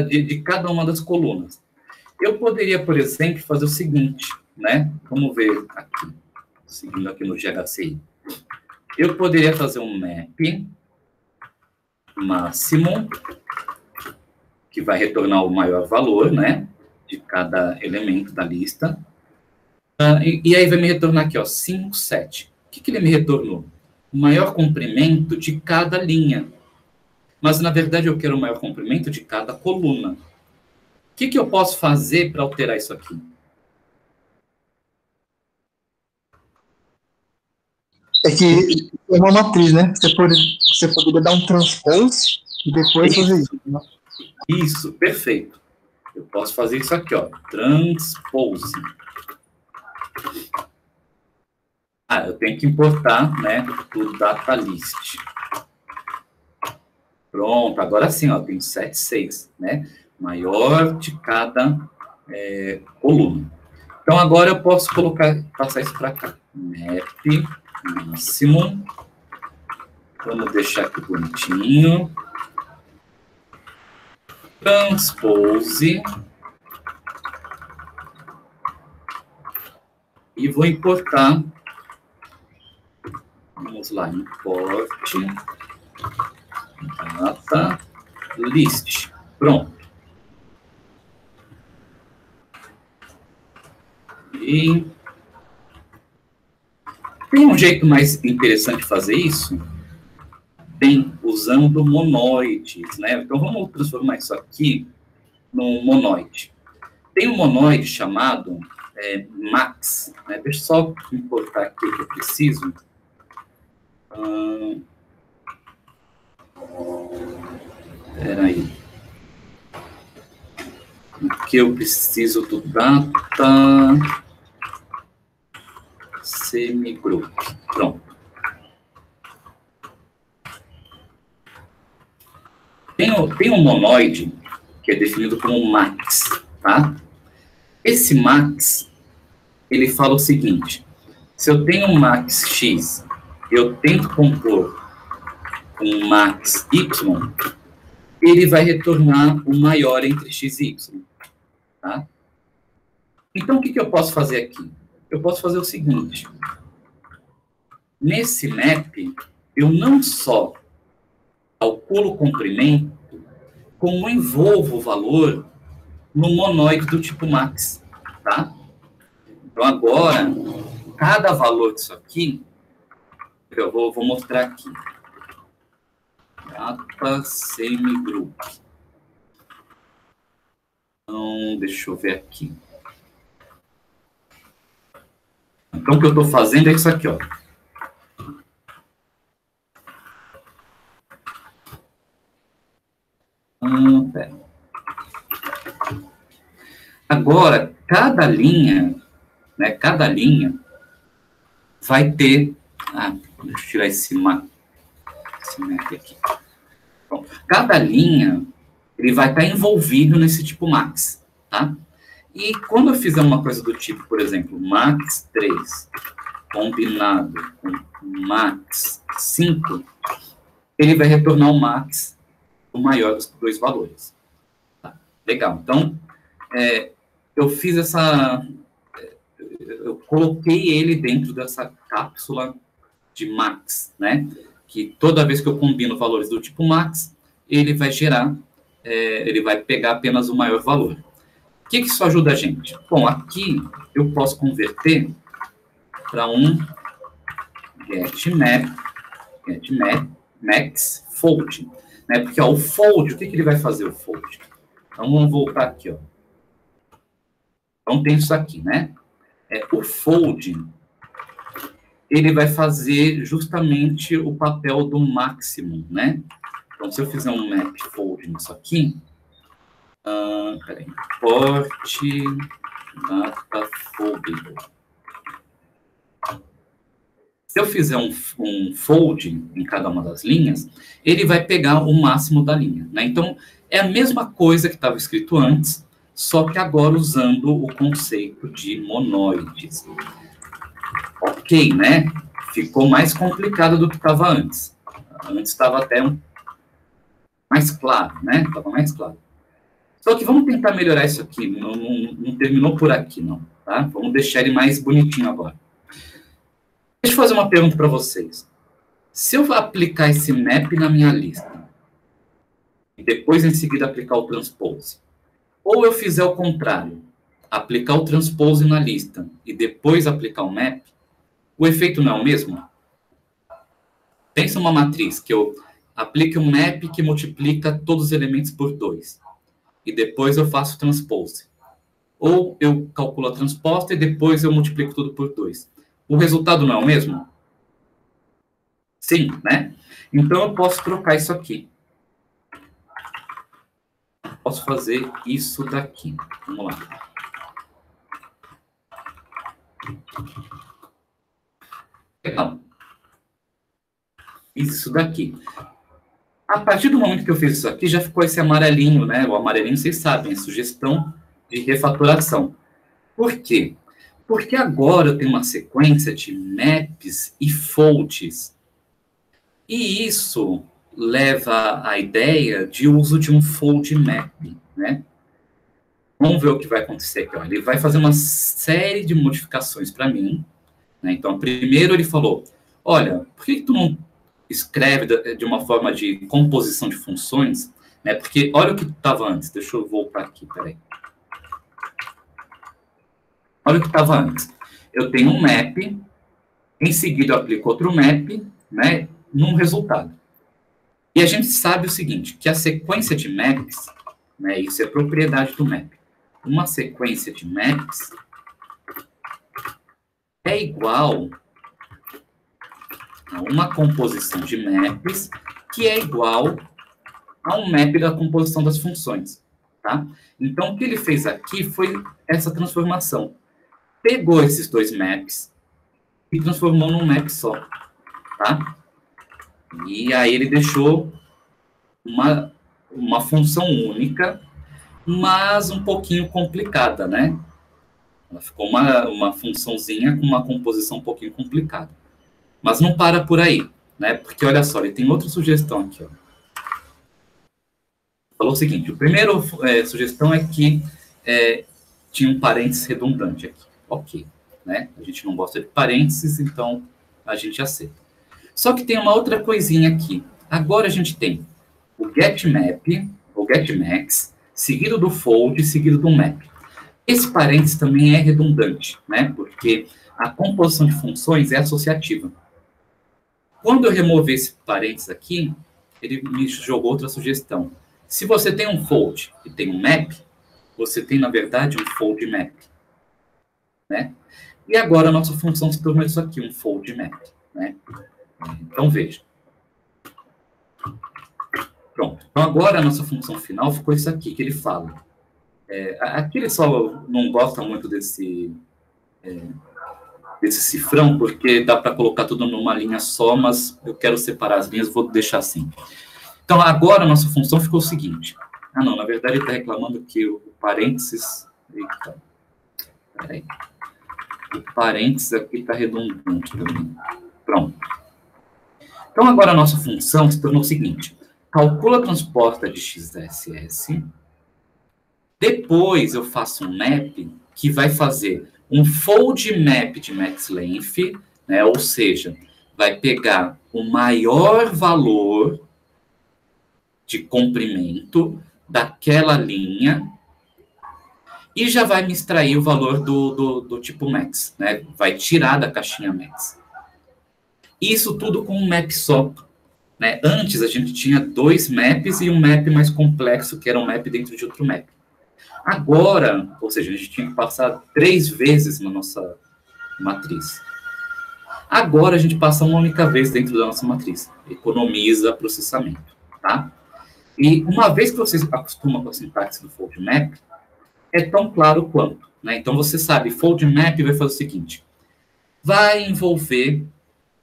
de cada uma das colunas. Eu poderia, por exemplo, fazer o seguinte, né? Vamos ver aqui, seguindo aqui no GHCI. Eu poderia fazer um map máximo, que vai retornar o maior valor, né? De cada elemento da lista. E aí vai me retornar aqui, ó, 5, 7. O que ele me retornou? O maior comprimento de cada linha. Mas, na verdade, eu quero o maior comprimento de cada coluna. O que eu posso fazer para alterar isso aqui? É que é uma matriz, né? Você poderia dar um transpose e depois fazer isso. Né? Isso, perfeito. Eu posso fazer isso aqui, ó. Transpose. Eu tenho que importar, né, o data list. Pronto, agora sim, ó, tem 7, 6, né? Maior de cada coluna. Então, agora eu posso passar isso para cá. Map máximo. Vamos deixar aqui bonitinho. Transpose. E vou importar. Vamos lá, import data list. Pronto. E tem um jeito mais interessante de fazer isso? Tem, usando monoides, né? Então, vamos transformar isso aqui num monoide. Tem um monoide chamado max, né? Deixa eu só importar aqui o que eu preciso. Espera aí. O que eu preciso do data semigroup. Pronto. Tem um monoide que é definido como max, tá? Esse max, ele fala o seguinte: se eu tenho um max x, eu tento compor um max y, ele vai retornar o maior entre x e y, tá? Então, o que eu posso fazer aqui? Eu posso fazer o seguinte. Nesse map, eu não só calculo o comprimento, como envolvo o valor no monoide do tipo max, tá? Então, agora, cada valor disso aqui, eu vou mostrar aqui. Data semigroup. Então, deixa eu ver aqui. Então, o que eu estou fazendo é isso aqui, ó. Pera. Agora, cada linha, né, vai ter... deixa eu tirar esse map aqui. Bom, cada linha, ele vai estar envolvido nesse tipo max, tá? E quando eu fizer uma coisa do tipo, por exemplo, max 3 combinado com max 5, ele vai retornar o max, o maior dos dois valores. Tá? Legal. Então, eu fiz eu coloquei ele dentro dessa cápsula de max, né? Que toda vez que eu combino valores do tipo max, ele vai gerar, ele vai pegar apenas o maior valor. O que isso ajuda a gente? Bom, aqui eu posso converter para um max fold, né? Porque ó, o fold, o que ele vai fazer, o fold? Então, vamos voltar aqui, ó. Então, tem isso aqui, né? O fold, ele vai fazer justamente o papel do máximo, né? Então, se eu fizer um map fold nisso aqui, peraí, import data fold. Se eu fizer um fold em cada uma das linhas, ele vai pegar o máximo da linha, né? Então, é a mesma coisa que estava escrito antes, só que agora usando o conceito de monoides. Ok, né? Ficou mais complicado do que estava antes. Antes estava até mais claro, né? Estava mais claro. Só que vamos tentar melhorar isso aqui. Não terminou por aqui, não. Tá? Vamos deixar ele mais bonitinho agora. Deixa eu fazer uma pergunta para vocês. Se eu aplicar esse map na minha lista, e depois, em seguida, aplicar o transpose, ou eu fizer o contrário, aplicar o transpose na lista e depois aplicar o map, o efeito não é o mesmo? Pensa uma matriz que eu aplique um map que multiplica todos os elementos por 2. E depois eu faço o transpose. Ou eu calculo a transposta e depois eu multiplico tudo por 2. O resultado não é o mesmo? Sim, né? Então eu posso trocar isso aqui. Posso fazer isso daqui. Vamos lá. Legal. Isso daqui. A partir do momento que eu fiz isso aqui, já ficou esse amarelinho, né? O amarelinho, vocês sabem, é sugestão de refatoração. Por quê? Porque agora eu tenho uma sequência de maps e folds. E isso leva à ideia de uso de um fold map, né? Vamos ver o que vai acontecer aqui. Ó. Ele vai fazer uma série de modificações para mim. Né? Então, primeiro ele falou, olha, por que tu não escreve de uma forma de composição de funções? Né? Porque olha o que estava antes. Deixa eu voltar aqui, peraí. Olha o que estava antes. Eu tenho um map, em seguida eu aplico outro map, né, num resultado. E a gente sabe o seguinte, que a sequência de maps, né, isso é propriedade do map. Uma sequência de maps é igual a uma composição de maps que é igual a um map da composição das funções. Tá? Então, o que ele fez aqui foi essa transformação. Pegou esses dois maps e transformou num map só. Tá? E aí ele deixou uma função única, mas um pouquinho complicada, né? Ela ficou uma funçãozinha com uma composição um pouquinho complicada. Mas não para por aí, né? Porque, olha só, ele tem outra sugestão aqui, ó. Falou o seguinte, a primeira sugestão é que tinha um parênteses redundante aqui. Ok, né? A gente não gosta de parênteses, então a gente aceita. Só que tem uma outra coisinha aqui. Agora a gente tem o getMap, ou getMax, seguido do fold, seguido do map. Esse parênteses também é redundante, né? Porque a composição de funções é associativa. Quando eu remover esse parênteses aqui, ele me jogou outra sugestão. Se você tem um fold e tem um map, você tem, na verdade, um fold map. Né? E agora a nossa função se tornou isso aqui, um fold map. Né? Então, veja. Pronto. Então, agora a nossa função final ficou isso aqui, que ele fala. Aqui ele só não gosta muito desse cifrão, porque dá para colocar tudo numa linha só, mas eu quero separar as linhas, vou deixar assim. Então, agora a nossa função ficou o seguinte. Ah, não, na verdade ele está reclamando que o parênteses... Eita, peraí. O parênteses aqui está redundante também. Pronto. Então, agora a nossa função se tornou o seguinte. Calcula a transposta de XSS. Depois eu faço um map que vai fazer um fold map de max length, né? Ou seja, vai pegar o maior valor de comprimento daquela linha e já vai me extrair o valor do tipo max, né? Vai tirar da caixinha max. Isso tudo com um map só. Né? Antes a gente tinha dois maps e um map mais complexo, que era um map dentro de outro map. Agora, ou seja, a gente tinha que passar 3 vezes na nossa matriz. Agora a gente passa uma única vez dentro da nossa matriz. Economiza processamento. Tá? E uma vez que você acostuma com a sintaxe do fold map, é tão claro quanto. Né? Então você sabe, fold map vai fazer o seguinte. Vai envolver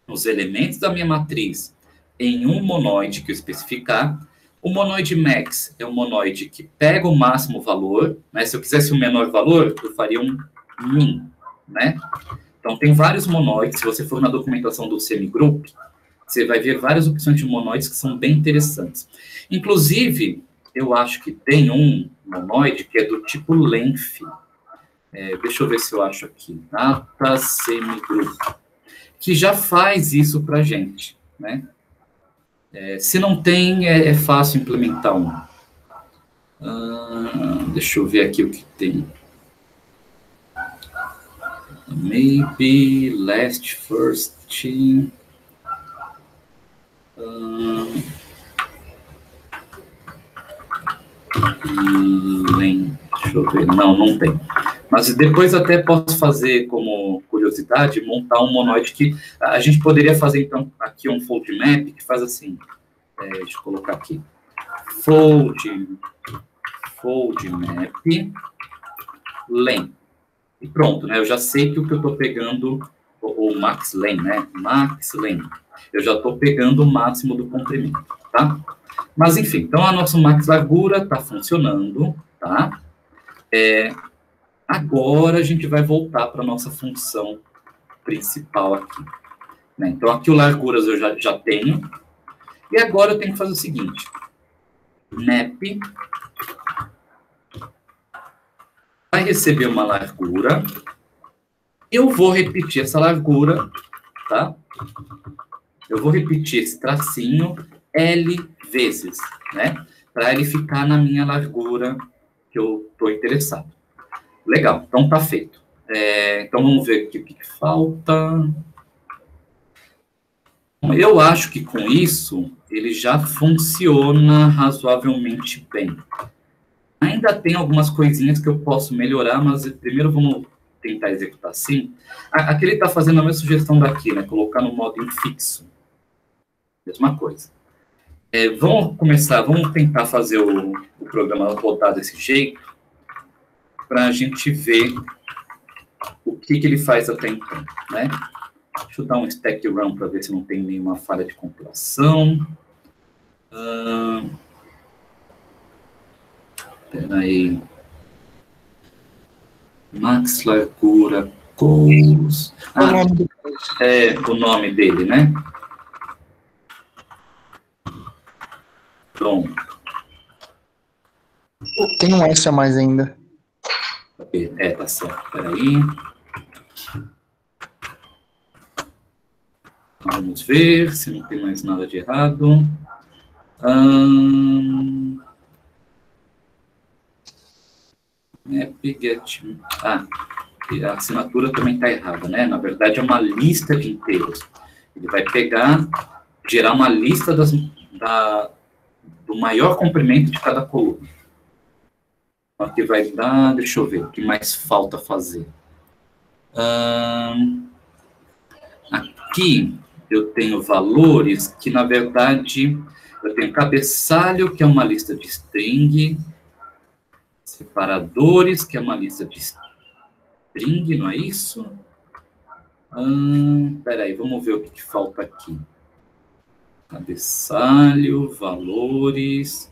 os elementos da minha matriz em um monoide que eu especificar. O monoide max é um monoide que pega o máximo valor, né? Se eu quisesse um menor valor, eu faria um min, né? Então, tem vários monoides. Se você for na documentação do semigroup, você vai ver várias opções de monoides que são bem interessantes. Inclusive, eu acho que tem um monoide que é do tipo length. Deixa eu ver se eu acho aqui. Data semigroup. Que já faz isso para a gente, né? Se não tem, é fácil implementar um. Deixa eu ver aqui o que tem. Maybe, last, first. Deixa eu ver. Não tem. Mas depois até posso fazer, como curiosidade, montar um monoide que a gente poderia fazer, então, aqui um fold map que faz assim. Deixa eu colocar aqui. Fold map len. E pronto, né? Eu já sei que o que eu estou pegando, o max len, né? Max len. Eu já estou pegando o máximo do comprimento, tá? Mas, enfim, então a nossa max largura está funcionando, tá? Agora a gente vai voltar para a nossa função principal aqui, né? Então, aqui o larguras eu já tenho. E agora eu tenho que fazer o seguinte. Map vai receber uma largura. Eu vou repetir essa largura, tá? Eu vou repetir esse tracinho L vezes, né? Para ele ficar na minha largura que eu estou interessado. Legal, então tá feito. Então vamos ver aqui o que falta. Eu acho que com isso ele já funciona razoavelmente bem. Ainda tem algumas coisinhas que eu posso melhorar, mas primeiro vamos tentar executar assim. Aqui ele está fazendo a mesma sugestão daqui, né? Colocar no modo infixo. Mesma coisa. Vamos tentar fazer o programa rodar desse jeito para a gente ver o que ele faz até então, né? Deixa eu dar um stack run para ver se não tem nenhuma falha de compilação. Espera aí. Max largura goals. O nome dele, né? Pronto. Tem um S a mais ainda. Tá certo. Espera aí. Vamos ver se não tem mais nada de errado. A assinatura também está errada, né? Na verdade, é uma lista de inteiros. Ele vai gerar uma lista do maior comprimento de cada coluna. Aqui vai dar, deixa eu ver, o que mais falta fazer. Aqui eu tenho valores que, na verdade, eu tenho cabeçalho, que é uma lista de string, separadores, que é uma lista de string, não é isso? Espera aí, vamos ver o que falta aqui. Cabeçalho, valores.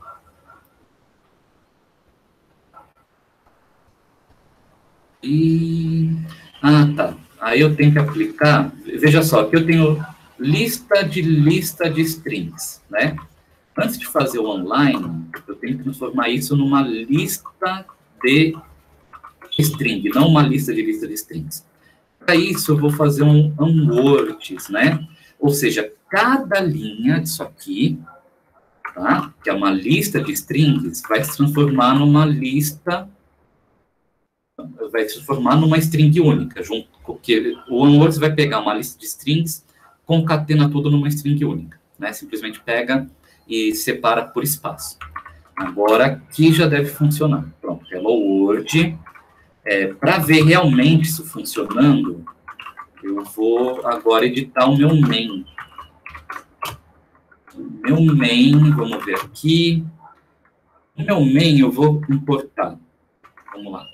Tá. Aí eu tenho que aplicar, veja só, aqui eu tenho lista de strings, né? Antes de fazer o online, eu tenho que transformar isso numa lista de string, não uma lista de strings. Para isso, eu vou fazer um words, né? Ou seja, cada linha disso aqui, tá? Que é uma lista de strings, vai se transformar numa string única, porque o OneWords vai pegar uma lista de strings, concatena tudo numa string única, né? Simplesmente pega e separa por espaço. Agora, aqui já deve funcionar. Pronto, Hello World. Para ver realmente isso funcionando, eu vou agora editar o meu main. Vamos ver aqui. O meu main eu vou importar. Vamos lá.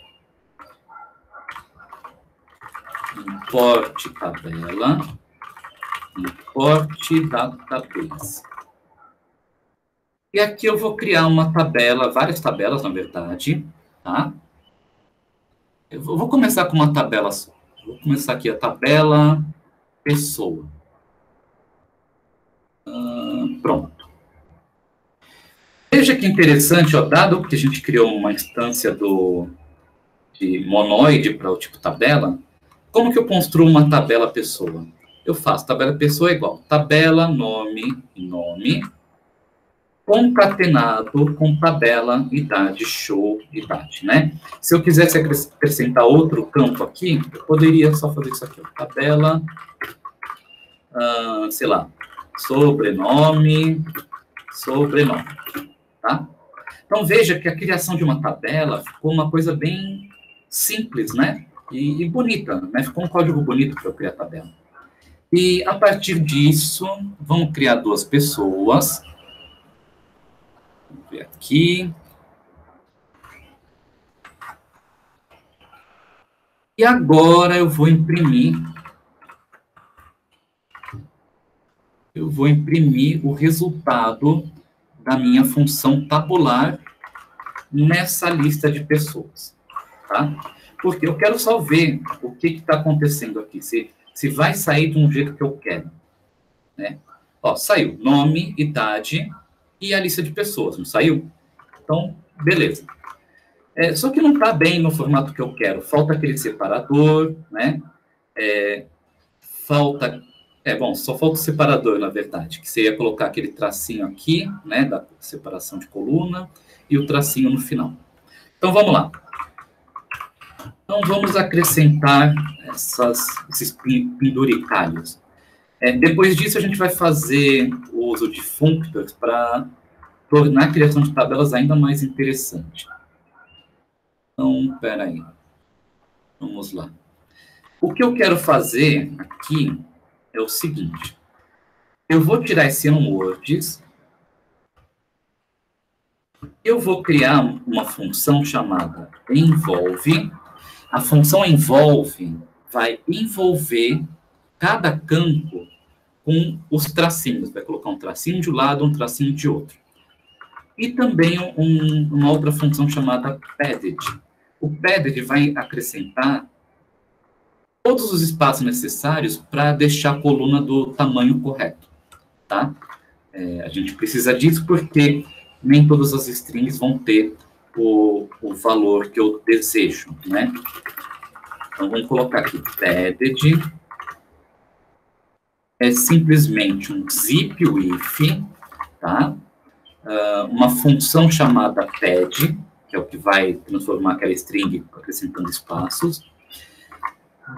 Import tabela. Import database. E aqui eu vou criar uma tabela, várias tabelas, na verdade, tá? Eu vou começar com uma tabela só. Vou começar aqui a tabela pessoa. Pronto. veja que interessante, ó, dado que a gente criou uma instância de monoide para o tipo tabela, como que eu construo uma tabela pessoa? Eu faço tabela pessoa igual tabela, nome e nome, concatenado com tabela, idade, show, idade, né? Se eu quisesse acrescentar outro campo aqui, eu poderia só fazer isso aqui, ó, tabela, sei lá, sobrenome, tá? Então, veja que a criação de uma tabela ficou uma coisa bem simples, né? E bonita, né? Ficou um código bonito para eu criar a tabela. E, a partir disso, vamos criar duas pessoas. Vamos ver aqui. E agora eu vou imprimir o resultado da minha função tabular nessa lista de pessoas, tá? Porque eu quero só ver o que está acontecendo aqui, se vai sair de um jeito que eu quero, né? Ó, saiu nome, idade e a lista de pessoas, não saiu? Então, beleza. Só que não está bem no formato que eu quero, falta aquele separador, né? Só falta o separador, na verdade, que você ia colocar aquele tracinho aqui, né, da separação de coluna, e o tracinho no final. Então, vamos lá. Então, vamos acrescentar esses penduricalhos. Depois disso, a gente vai fazer o uso de functors para tornar a criação de tabelas ainda mais interessante. Então, espera aí. Vamos lá. O que eu quero fazer aqui é o seguinte. Eu vou tirar esse onWords. Eu vou criar uma função chamada envolve. A função envolve vai envolver cada campo com os tracinhos. Vai colocar um tracinho de um lado, um tracinho de outro. E também uma outra função chamada padded. O padded vai acrescentar todos os espaços necessários para deixar a coluna do tamanho correto, tá? A gente precisa disso porque nem todas as strings vão ter o valor que eu desejo, né? Então, vamos colocar aqui, padded, é simplesmente um zip if, tá? Uma função chamada pad, que é o que vai transformar aquela string acrescentando espaços,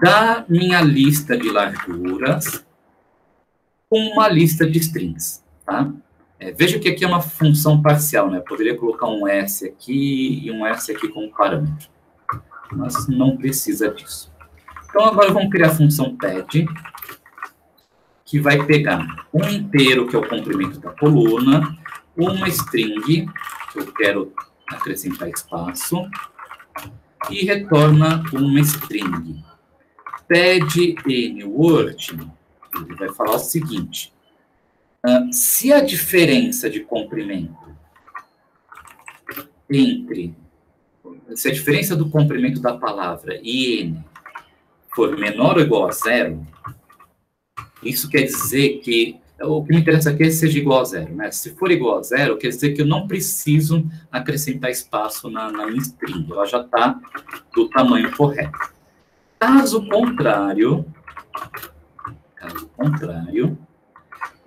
da minha lista de larguras com uma lista de strings, tá? Veja que aqui é uma função parcial, né? Eu poderia colocar um S aqui e um S aqui como parâmetro, mas não precisa disso. Então, agora vamos criar a função pad, que vai pegar um inteiro, que é o comprimento da coluna, uma string, que eu quero acrescentar espaço, e retorna uma string. Pad NWord, ele vai falar o seguinte, se a diferença de comprimento se a diferença do comprimento da palavra e N for menor ou igual a 0, isso quer dizer que, o que me interessa aqui é que seja igual a 0, né? Se for igual a 0, quer dizer que eu não preciso acrescentar espaço na minha string, ela já está do tamanho correto. Caso contrário,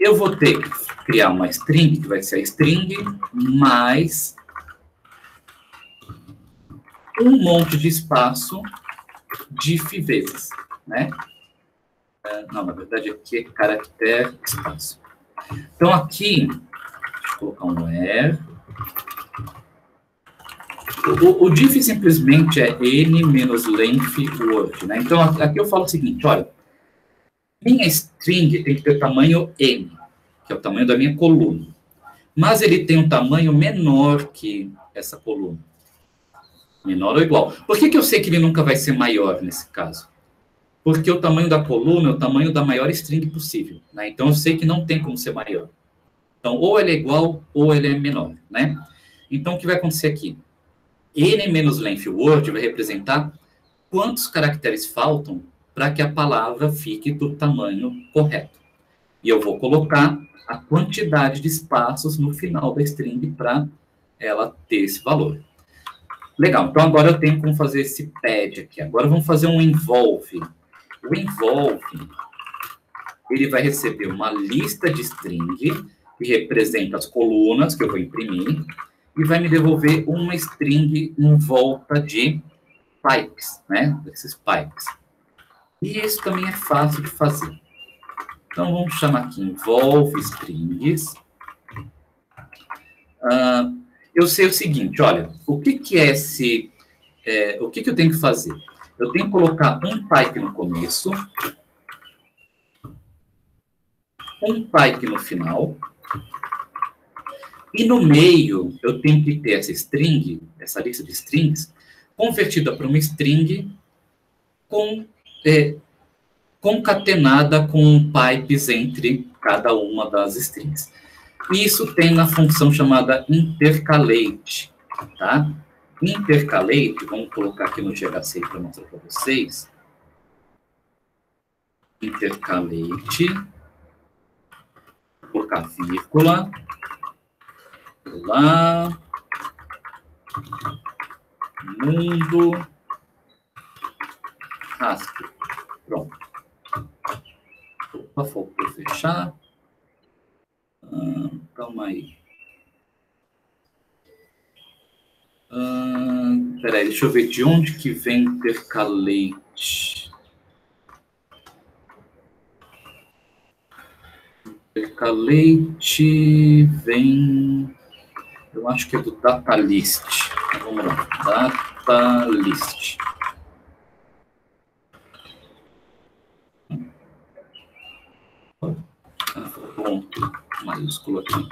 eu vou ter que criar uma string, que vai ser a string mais um monte de espaço diff vezes, né? Não, na verdade aqui é caractere espaço. Então aqui, deixa eu colocar um where. O diff simplesmente é n-length word, né? Então aqui eu falo o seguinte, olha, minha string tem que ter tamanho n, que é o tamanho da minha coluna. Mas ele tem um tamanho menor que essa coluna. Menor ou igual. Por que eu sei que ele nunca vai ser maior nesse caso? Porque o tamanho da coluna é o tamanho da maior string possível, né? Então, eu sei que não tem como ser maior. Então, ou ele é igual, ou ele é menor, né? Então, o que vai acontecer aqui? n-length word vai representar quantos caracteres faltam para que a palavra fique do tamanho correto. E eu vou colocar a quantidade de espaços no final da string para ela ter esse valor. Legal, então agora eu tenho como fazer esse pad aqui. Agora vamos fazer um involve. O involve, ele vai receber uma lista de string, que representa as colunas que eu vou imprimir, e vai me devolver uma string em volta de pipes, né? Desses pipes. E isso também é fácil de fazer. Então, vamos chamar aqui involve strings. Eu sei o seguinte, olha, o que é esse... o que eu tenho que fazer? Eu tenho que colocar um pipe no começo, um pipe no final, e no meio eu tenho que ter essa string, essa lista de strings, convertida para uma string concatenada com pipes entre cada uma das strings. Isso tem na função chamada intercalate, tá? Intercalate, vamos colocar aqui no GHC para mostrar para vocês. Intercalate, vou colocar vírgula, lá, mundo, rastro, pronto. Opa, faltou fechar. Calma aí. Peraí, deixa eu ver de onde que vem intercalate. Intercalate vem... Eu acho que é do data list. Vamos lá. Data list. Ponto maiúsculo aqui.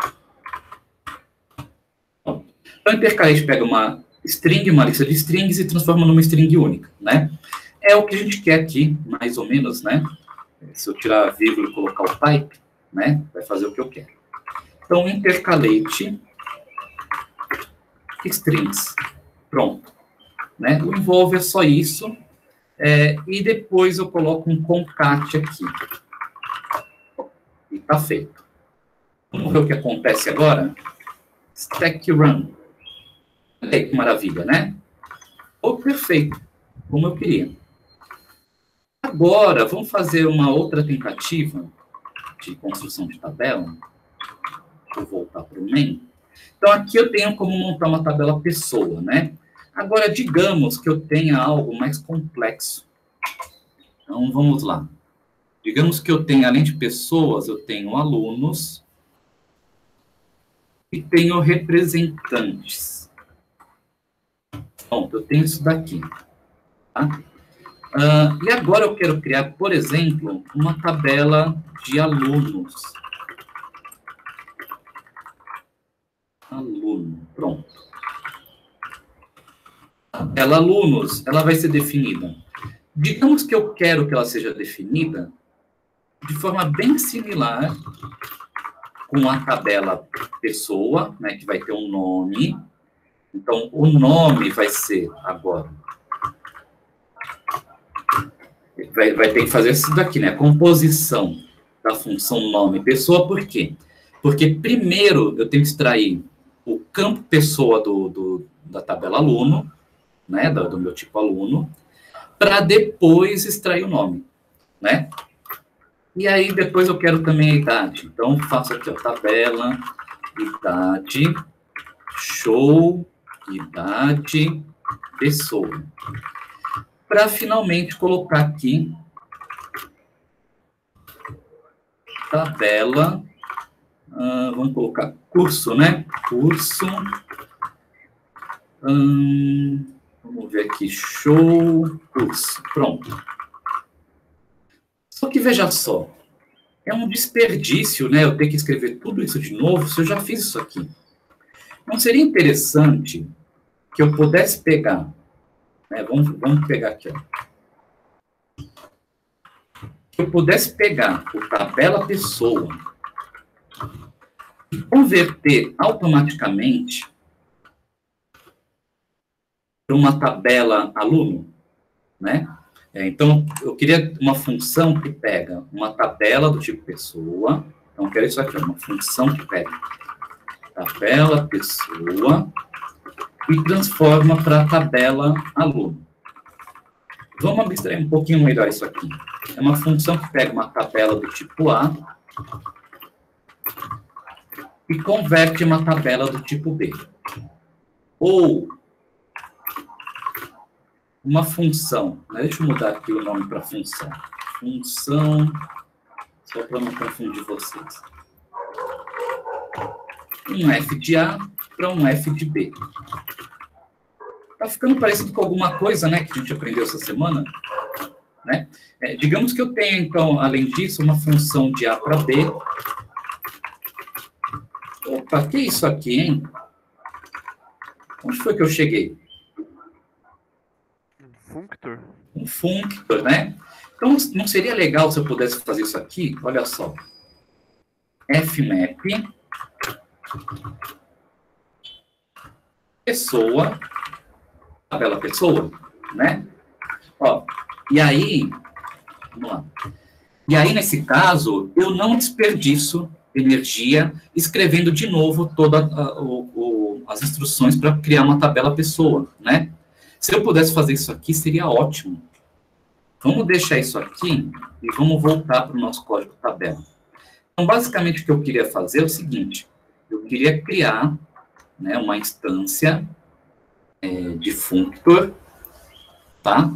Então, o intercalate pega uma string, uma lista de strings e transforma numa string única, né? É o que a gente quer aqui, mais ou menos, né? Se eu tirar a vírgula e colocar o type, né? Vai fazer o que eu quero. Então, intercalate strings. Pronto. Né? O involve é só isso. E depois eu coloco um concat aqui. E tá feito. Vamos ver o que acontece agora? Stack run. Olha aí que maravilha, né? Perfeito. Como eu queria. Agora, vamos fazer uma outra tentativa de construção de tabela. Vou voltar para o main. Então, aqui eu tenho como montar uma tabela pessoa, né? Agora, digamos que eu tenha algo mais complexo. Então, vamos lá. Digamos que eu tenho, além de pessoas, eu tenho alunos e tenho representantes. Pronto, eu tenho isso daqui. Tá? E agora eu quero criar, por exemplo, uma tabela de alunos. Aluno, pronto. A tabela alunos, ela vai ser definida. Digamos que eu quero que ela seja definida de forma bem similar com a tabela pessoa, né, que vai ter um nome. Então, o nome vai ser agora. Vai ter que fazer isso daqui, né? A composição da função nome pessoa, por quê? Porque primeiro eu tenho que extrair o campo pessoa da tabela aluno, né, do meu tipo aluno, para depois extrair o nome, né? E aí, depois eu quero também a idade. Então, faço aqui, ó, tabela, idade, show, idade, pessoa. Para finalmente colocar aqui, tabela, vamos colocar curso, né? Curso, vamos ver aqui, show, curso, pronto. Só que veja só, é um desperdício, né? Eu ter que escrever tudo isso de novo, se eu já fiz isso aqui. Não seria interessante que eu pudesse pegar, né? Vamos pegar aqui, ó. Que eu pudesse pegar o tabela pessoa e converter automaticamente para uma tabela aluno, né? Então, eu queria uma função que pega uma tabela do tipo pessoa. Então, eu quero isso aqui, uma função que pega tabela pessoa e transforma para a tabela aluno. Vamos abstrair um pouquinho melhor isso aqui. É uma função que pega uma tabela do tipo A e converte em uma tabela do tipo B. Ou uma função, deixa eu mudar aqui o nome para função. Função, só para não confundir vocês. Um f de A para um f de B. Tá ficando parecido com alguma coisa, né, que a gente aprendeu essa semana, né? Digamos que eu tenho, então, além disso, uma função de A para B. Opa, que é isso aqui, hein? Onde foi que eu cheguei? Um functor. Um functor, né? Então, não seria legal se eu pudesse fazer isso aqui? Olha só. Fmap pessoa, tabela pessoa, né? Ó, e aí, vamos lá. E aí, nesse caso, eu não desperdiço energia escrevendo de novo todas as instruções para criar uma tabela pessoa, né? Se eu pudesse fazer isso aqui, seria ótimo. Vamos deixar isso aqui e vamos voltar para o nosso código tabela. Então, basicamente, o que eu queria fazer é o seguinte. Eu queria criar, né, uma instância de functor, tá?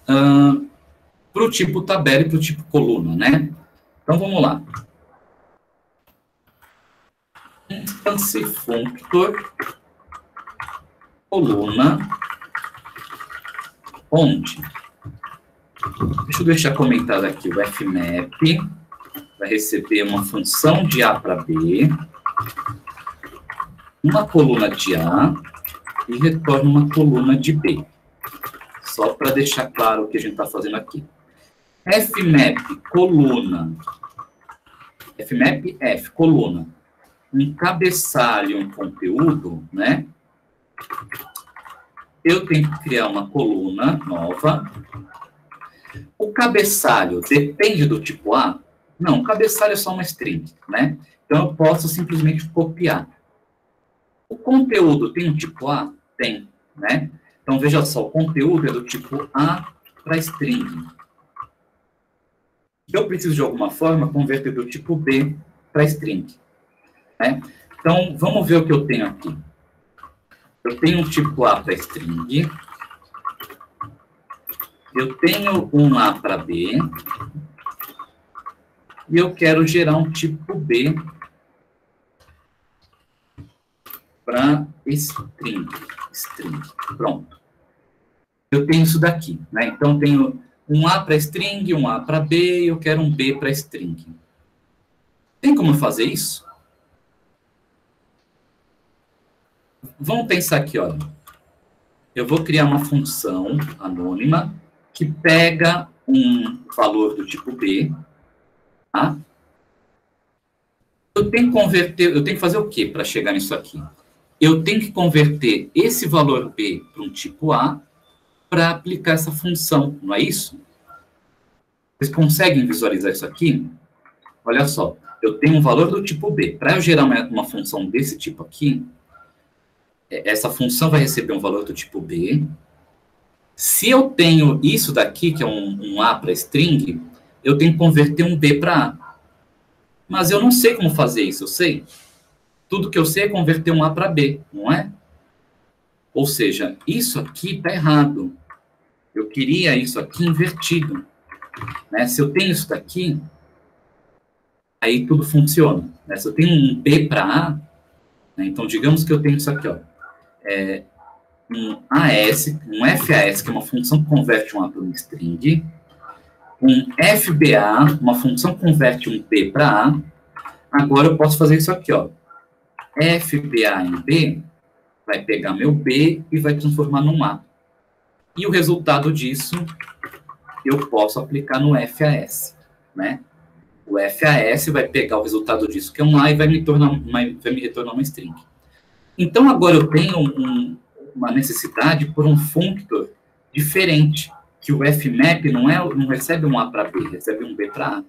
Para o tipo tabela e para o tipo coluna, né? Então, vamos lá. Instância functor coluna onde? Deixa eu deixar comentado aqui. O fmap vai receber uma função de A para B, uma coluna de A e retorna uma coluna de B. Só para deixar claro o que a gente está fazendo aqui. Fmap coluna, fmap f coluna, um cabeçalho e um conteúdo, né? Eu tenho que criar uma coluna nova. O cabeçalho depende do tipo A? Não, o cabeçalho é só uma string, né? Então, eu posso simplesmente copiar. O conteúdo tem um tipo A? Tem, né? Então, veja só, o conteúdo é do tipo A para string. Eu preciso, de alguma forma, converter do tipo B para string, né? Então, vamos ver o que eu tenho aqui. Eu tenho um tipo A para string. Eu tenho um A para B. E eu quero gerar um tipo B para string. Pronto. Eu tenho isso daqui, né? Então, eu tenho um A para string, um A para B, e eu quero um B para string. Tem como fazer isso? Vamos pensar aqui, olha. Eu vou criar uma função anônima que pega um valor do tipo B, tá? Eu tenho que fazer o quê para chegar nisso aqui? Eu tenho que converter esse valor B para um tipo A para aplicar essa função, não é isso? Vocês conseguem visualizar isso aqui? Olha só, eu tenho um valor do tipo B. Para eu gerar uma função desse tipo aqui, essa função vai receber um valor do tipo B. Se eu tenho isso daqui, que é um A para string, eu tenho que converter um B para A. Mas eu não sei como fazer isso, eu sei. Tudo que eu sei é converter um A para B, não é? Ou seja, isso aqui está errado. Eu queria isso aqui invertido, né? Se eu tenho isso daqui, aí tudo funciona, né? Se eu tenho um B para A, né? Então digamos que eu tenho isso aqui, ó. Um AS, um FAS, que é uma função que converte um A para um string, um FBA, uma função que converte um B para A. Agora eu posso fazer isso aqui, ó. FBA em B vai pegar meu B e vai transformar num A. E o resultado disso eu posso aplicar no FAS, né? O FAS vai pegar o resultado disso, que é um A, e vai me retornar uma string. Então, agora eu tenho uma necessidade por um functor diferente, que o fmap não recebe um A para B, recebe um B para A.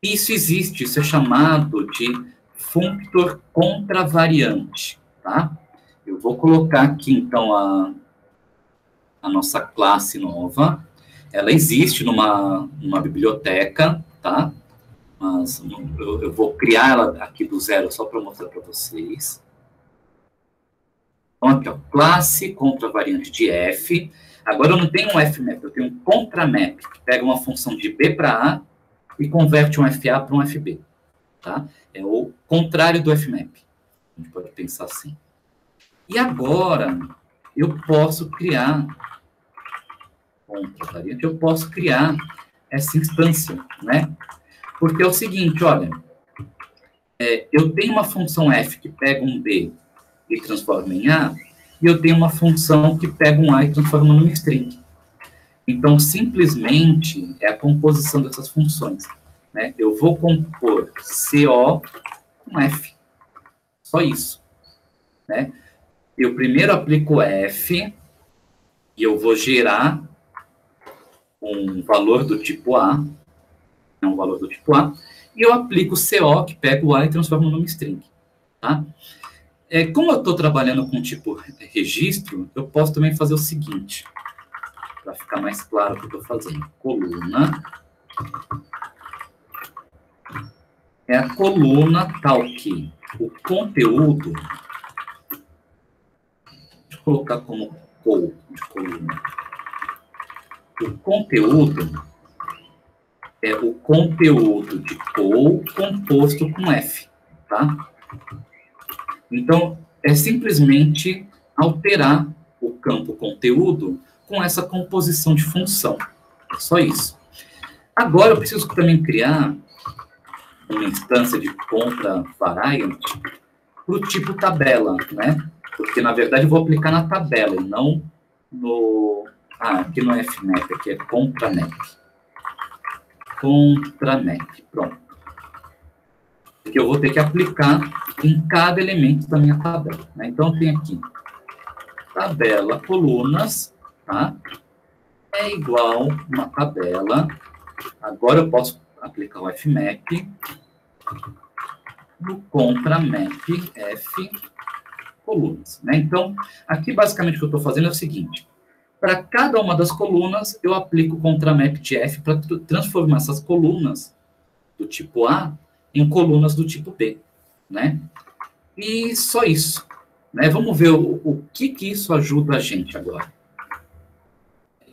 Isso existe, isso é chamado de functor contravariante, tá? Eu vou colocar aqui, então, a nossa classe nova. Ela existe numa biblioteca, tá? Mas eu vou criar ela aqui do zero só para mostrar para vocês. Então, aqui, ó, classe contravariante de f. Agora eu não tenho um fmap, eu tenho um contramap, que pega uma função de b para a e converte um fa para um fb, tá? É o contrário do fmap. A gente pode pensar assim. E agora, eu posso criar contravariante, eu posso criar essa instância, né? Porque é o seguinte, olha, eu tenho uma função f que pega um b e transforma em a, e eu tenho uma função que pega um a e transforma numa string. Então, simplesmente, é a composição dessas funções, né? Eu vou compor CO com f. Só isso, né? Eu primeiro aplico f, e eu vou gerar um valor do tipo A, um valor do tipo A, e eu aplico CO, que pega o A e transforma numa string, tá? Como eu estou trabalhando com tipo registro, eu posso também fazer o seguinte, para ficar mais claro o que eu estou fazendo. Coluna é a coluna tal que o conteúdo, deixa eu colocar como col de coluna. O conteúdo é o conteúdo de col composto com f, tá? Então, é simplesmente alterar o campo conteúdo com essa composição de função. É só isso. Agora, eu preciso também criar uma instância de contravariant para o tipo tabela, né? Porque, na verdade, eu vou aplicar na tabela e não no... aqui não é fmap, aqui é contramap. Contramap, pronto. Que eu vou ter que aplicar em cada elemento da minha tabela, né? Então, tem aqui tabela colunas, tá? É igual uma tabela. Agora eu posso aplicar o fmap no contramap f colunas, né? Então, aqui basicamente o que eu estou fazendo é o seguinte: para cada uma das colunas, eu aplico o contramap de f para transformar essas colunas do tipo A em colunas do tipo B, né? E só isso, né? Vamos ver o que isso ajuda a gente agora.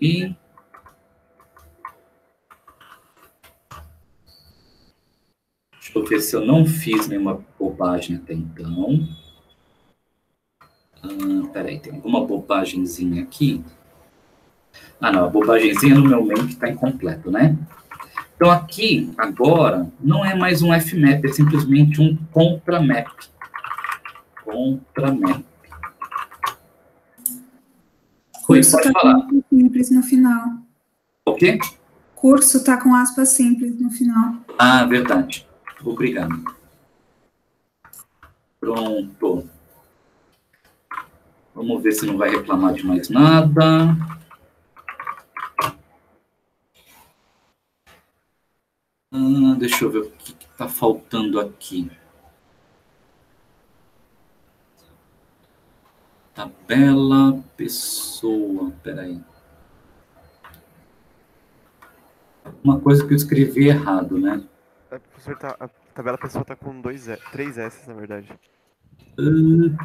E deixa eu ver se eu não fiz nenhuma bobagem até então. Peraí, tem alguma bobagemzinha aqui? Não, a bobagemzinha no meu main que está incompleto, né? Então, aqui, agora, não é mais um fmap, é simplesmente um contramap. Contramap. Curso pode falar. Com aspas simples no final. O quê? Curso está com aspas simples no final. Verdade. Obrigado. Pronto. Vamos ver se não vai reclamar de mais nada. Deixa eu ver o que está faltando aqui. Tabela, pessoa, peraí. Uma coisa que eu escrevi errado, né? A tabela pessoa está com 3 S, na verdade.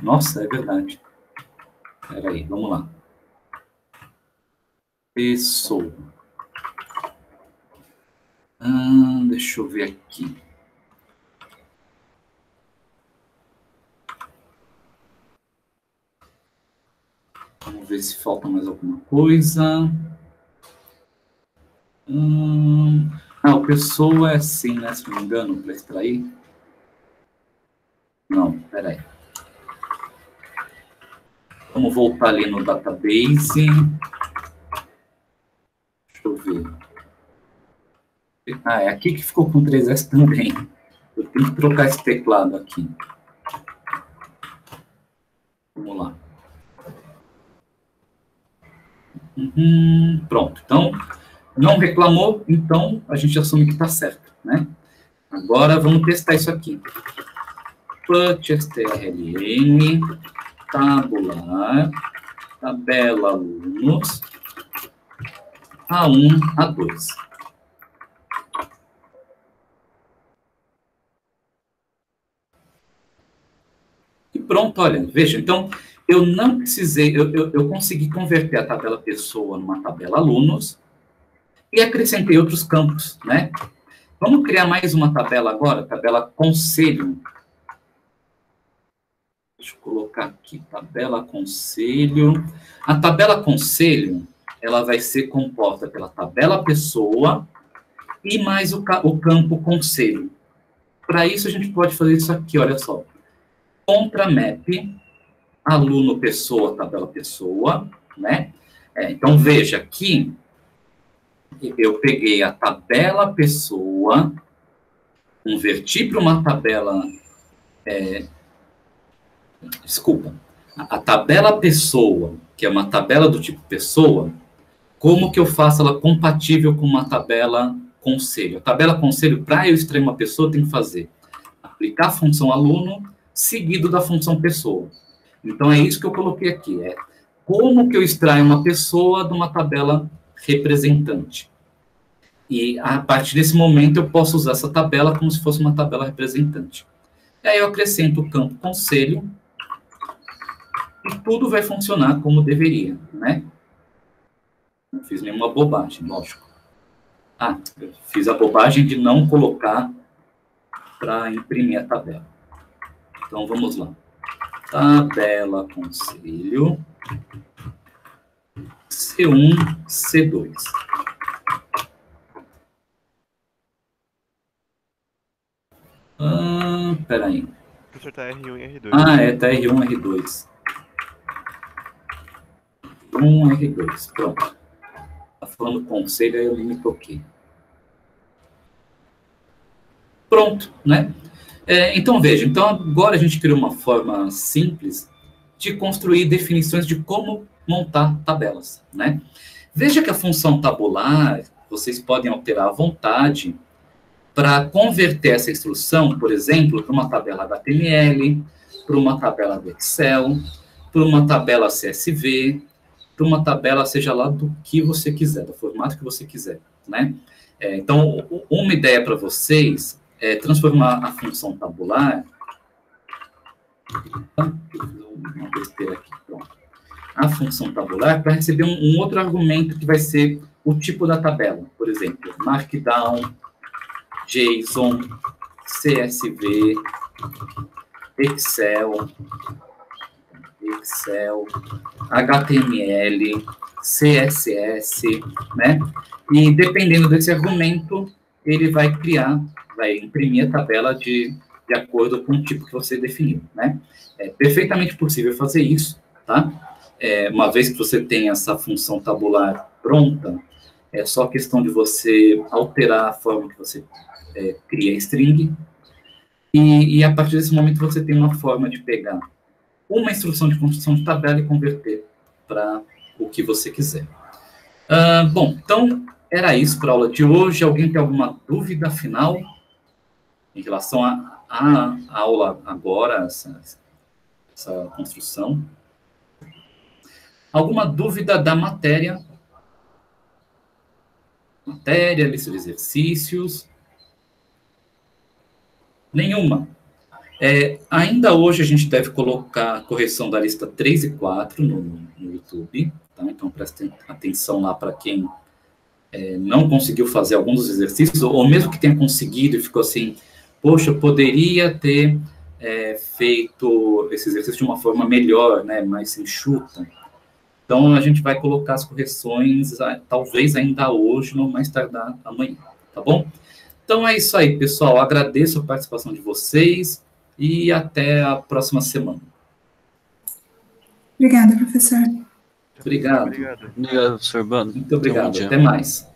Nossa, é verdade. Peraí, vamos lá. Pessoa. Deixa eu ver aqui. Vamos ver se falta mais alguma coisa. O pessoa é assim, né? Se não me engano, para extrair. Não, peraí. Vamos voltar ali no database. Deixa eu ver. É aqui que ficou com 3S também. Eu tenho que trocar esse teclado aqui. Vamos lá. Pronto. Então, não reclamou, então a gente assume que está certo, né? Agora, vamos testar isso aqui. put strln, tabular, tabela alunos, A1, A2. E pronto, olha, veja, então, eu não precisei, eu consegui converter a tabela pessoa numa tabela alunos e acrescentei outros campos, né? Vamos criar mais uma tabela agora, tabela conselho. Deixa eu colocar aqui, tabela conselho. A tabela conselho, ela vai ser composta pela tabela pessoa e mais o campo conselho. Para isso, a gente pode fazer isso aqui, olha só. Contra map, aluno pessoa, tabela pessoa, né? Então, veja aqui, eu peguei a tabela pessoa, converti para uma tabela... Desculpa. A tabela pessoa, que é uma tabela do tipo pessoa, como que eu faço ela compatível com uma tabela conselho? A tabela conselho, para eu extrair uma pessoa, tem que fazer aplicar a função aluno, seguido da função pessoa. Então, é isso que eu coloquei aqui. Como que eu extraio uma pessoa de uma tabela representante. E, a partir desse momento, eu posso usar essa tabela como se fosse uma tabela representante. E aí, eu acrescento o campo conselho, e tudo vai funcionar como deveria, né? Não fiz nenhuma bobagem, lógico. Eu fiz a bobagem de não colocar para imprimir a tabela. Então, vamos lá. Tabela conselho, C1, C2. Peraí. O professor tá R1 e R2. Tá R1, R2. 1R2, pronto. Tá falando conselho, aí eu me toquei. Pronto, né? Então, veja, então agora a gente criou uma forma simples de construir definições de como montar tabelas, né? Veja que a função tabular, vocês podem alterar à vontade para converter essa instrução, por exemplo, para uma tabela HTML, para uma tabela do Excel, para uma tabela CSV, para uma tabela, seja lá do que você quiser, do formato que você quiser, né? Então, uma ideia para vocês é transformar a função tabular... Uma besteira aqui, pronto. A função tabular para receber um outro argumento que vai ser o tipo da tabela. Por exemplo, Markdown, JSON, CSV, Excel, HTML, CSS, né? E dependendo desse argumento, ele vai imprimir a tabela de acordo com o tipo que você definiu, né? É perfeitamente possível fazer isso, tá? Uma vez que você tem essa função tabular pronta, é só questão de você alterar a forma que você cria a string, e a partir desse momento você tem uma forma de pegar uma instrução de construção de tabela e converter para o que você quiser. Bom, então, era isso para a aula de hoje. Alguém tem alguma dúvida final em relação à aula agora, essa construção? Alguma dúvida da matéria? Matéria, lista de exercícios? Nenhuma. Ainda hoje a gente deve colocar a correção da lista 3 e 4 no YouTube, tá? Então prestem atenção lá para quem não conseguiu fazer alguns dos exercícios, ou mesmo que tenha conseguido e ficou assim, poxa, eu poderia ter feito esse exercício de uma forma melhor, né, mais enxuta. Então a gente vai colocar as correções, talvez ainda hoje, não mais tardar amanhã, tá bom? Então é isso aí, pessoal. Agradeço a participação de vocês e até a próxima semana. Obrigada, professor. Obrigado. Obrigado. Obrigado, professor Bano. Muito obrigado. Até mais.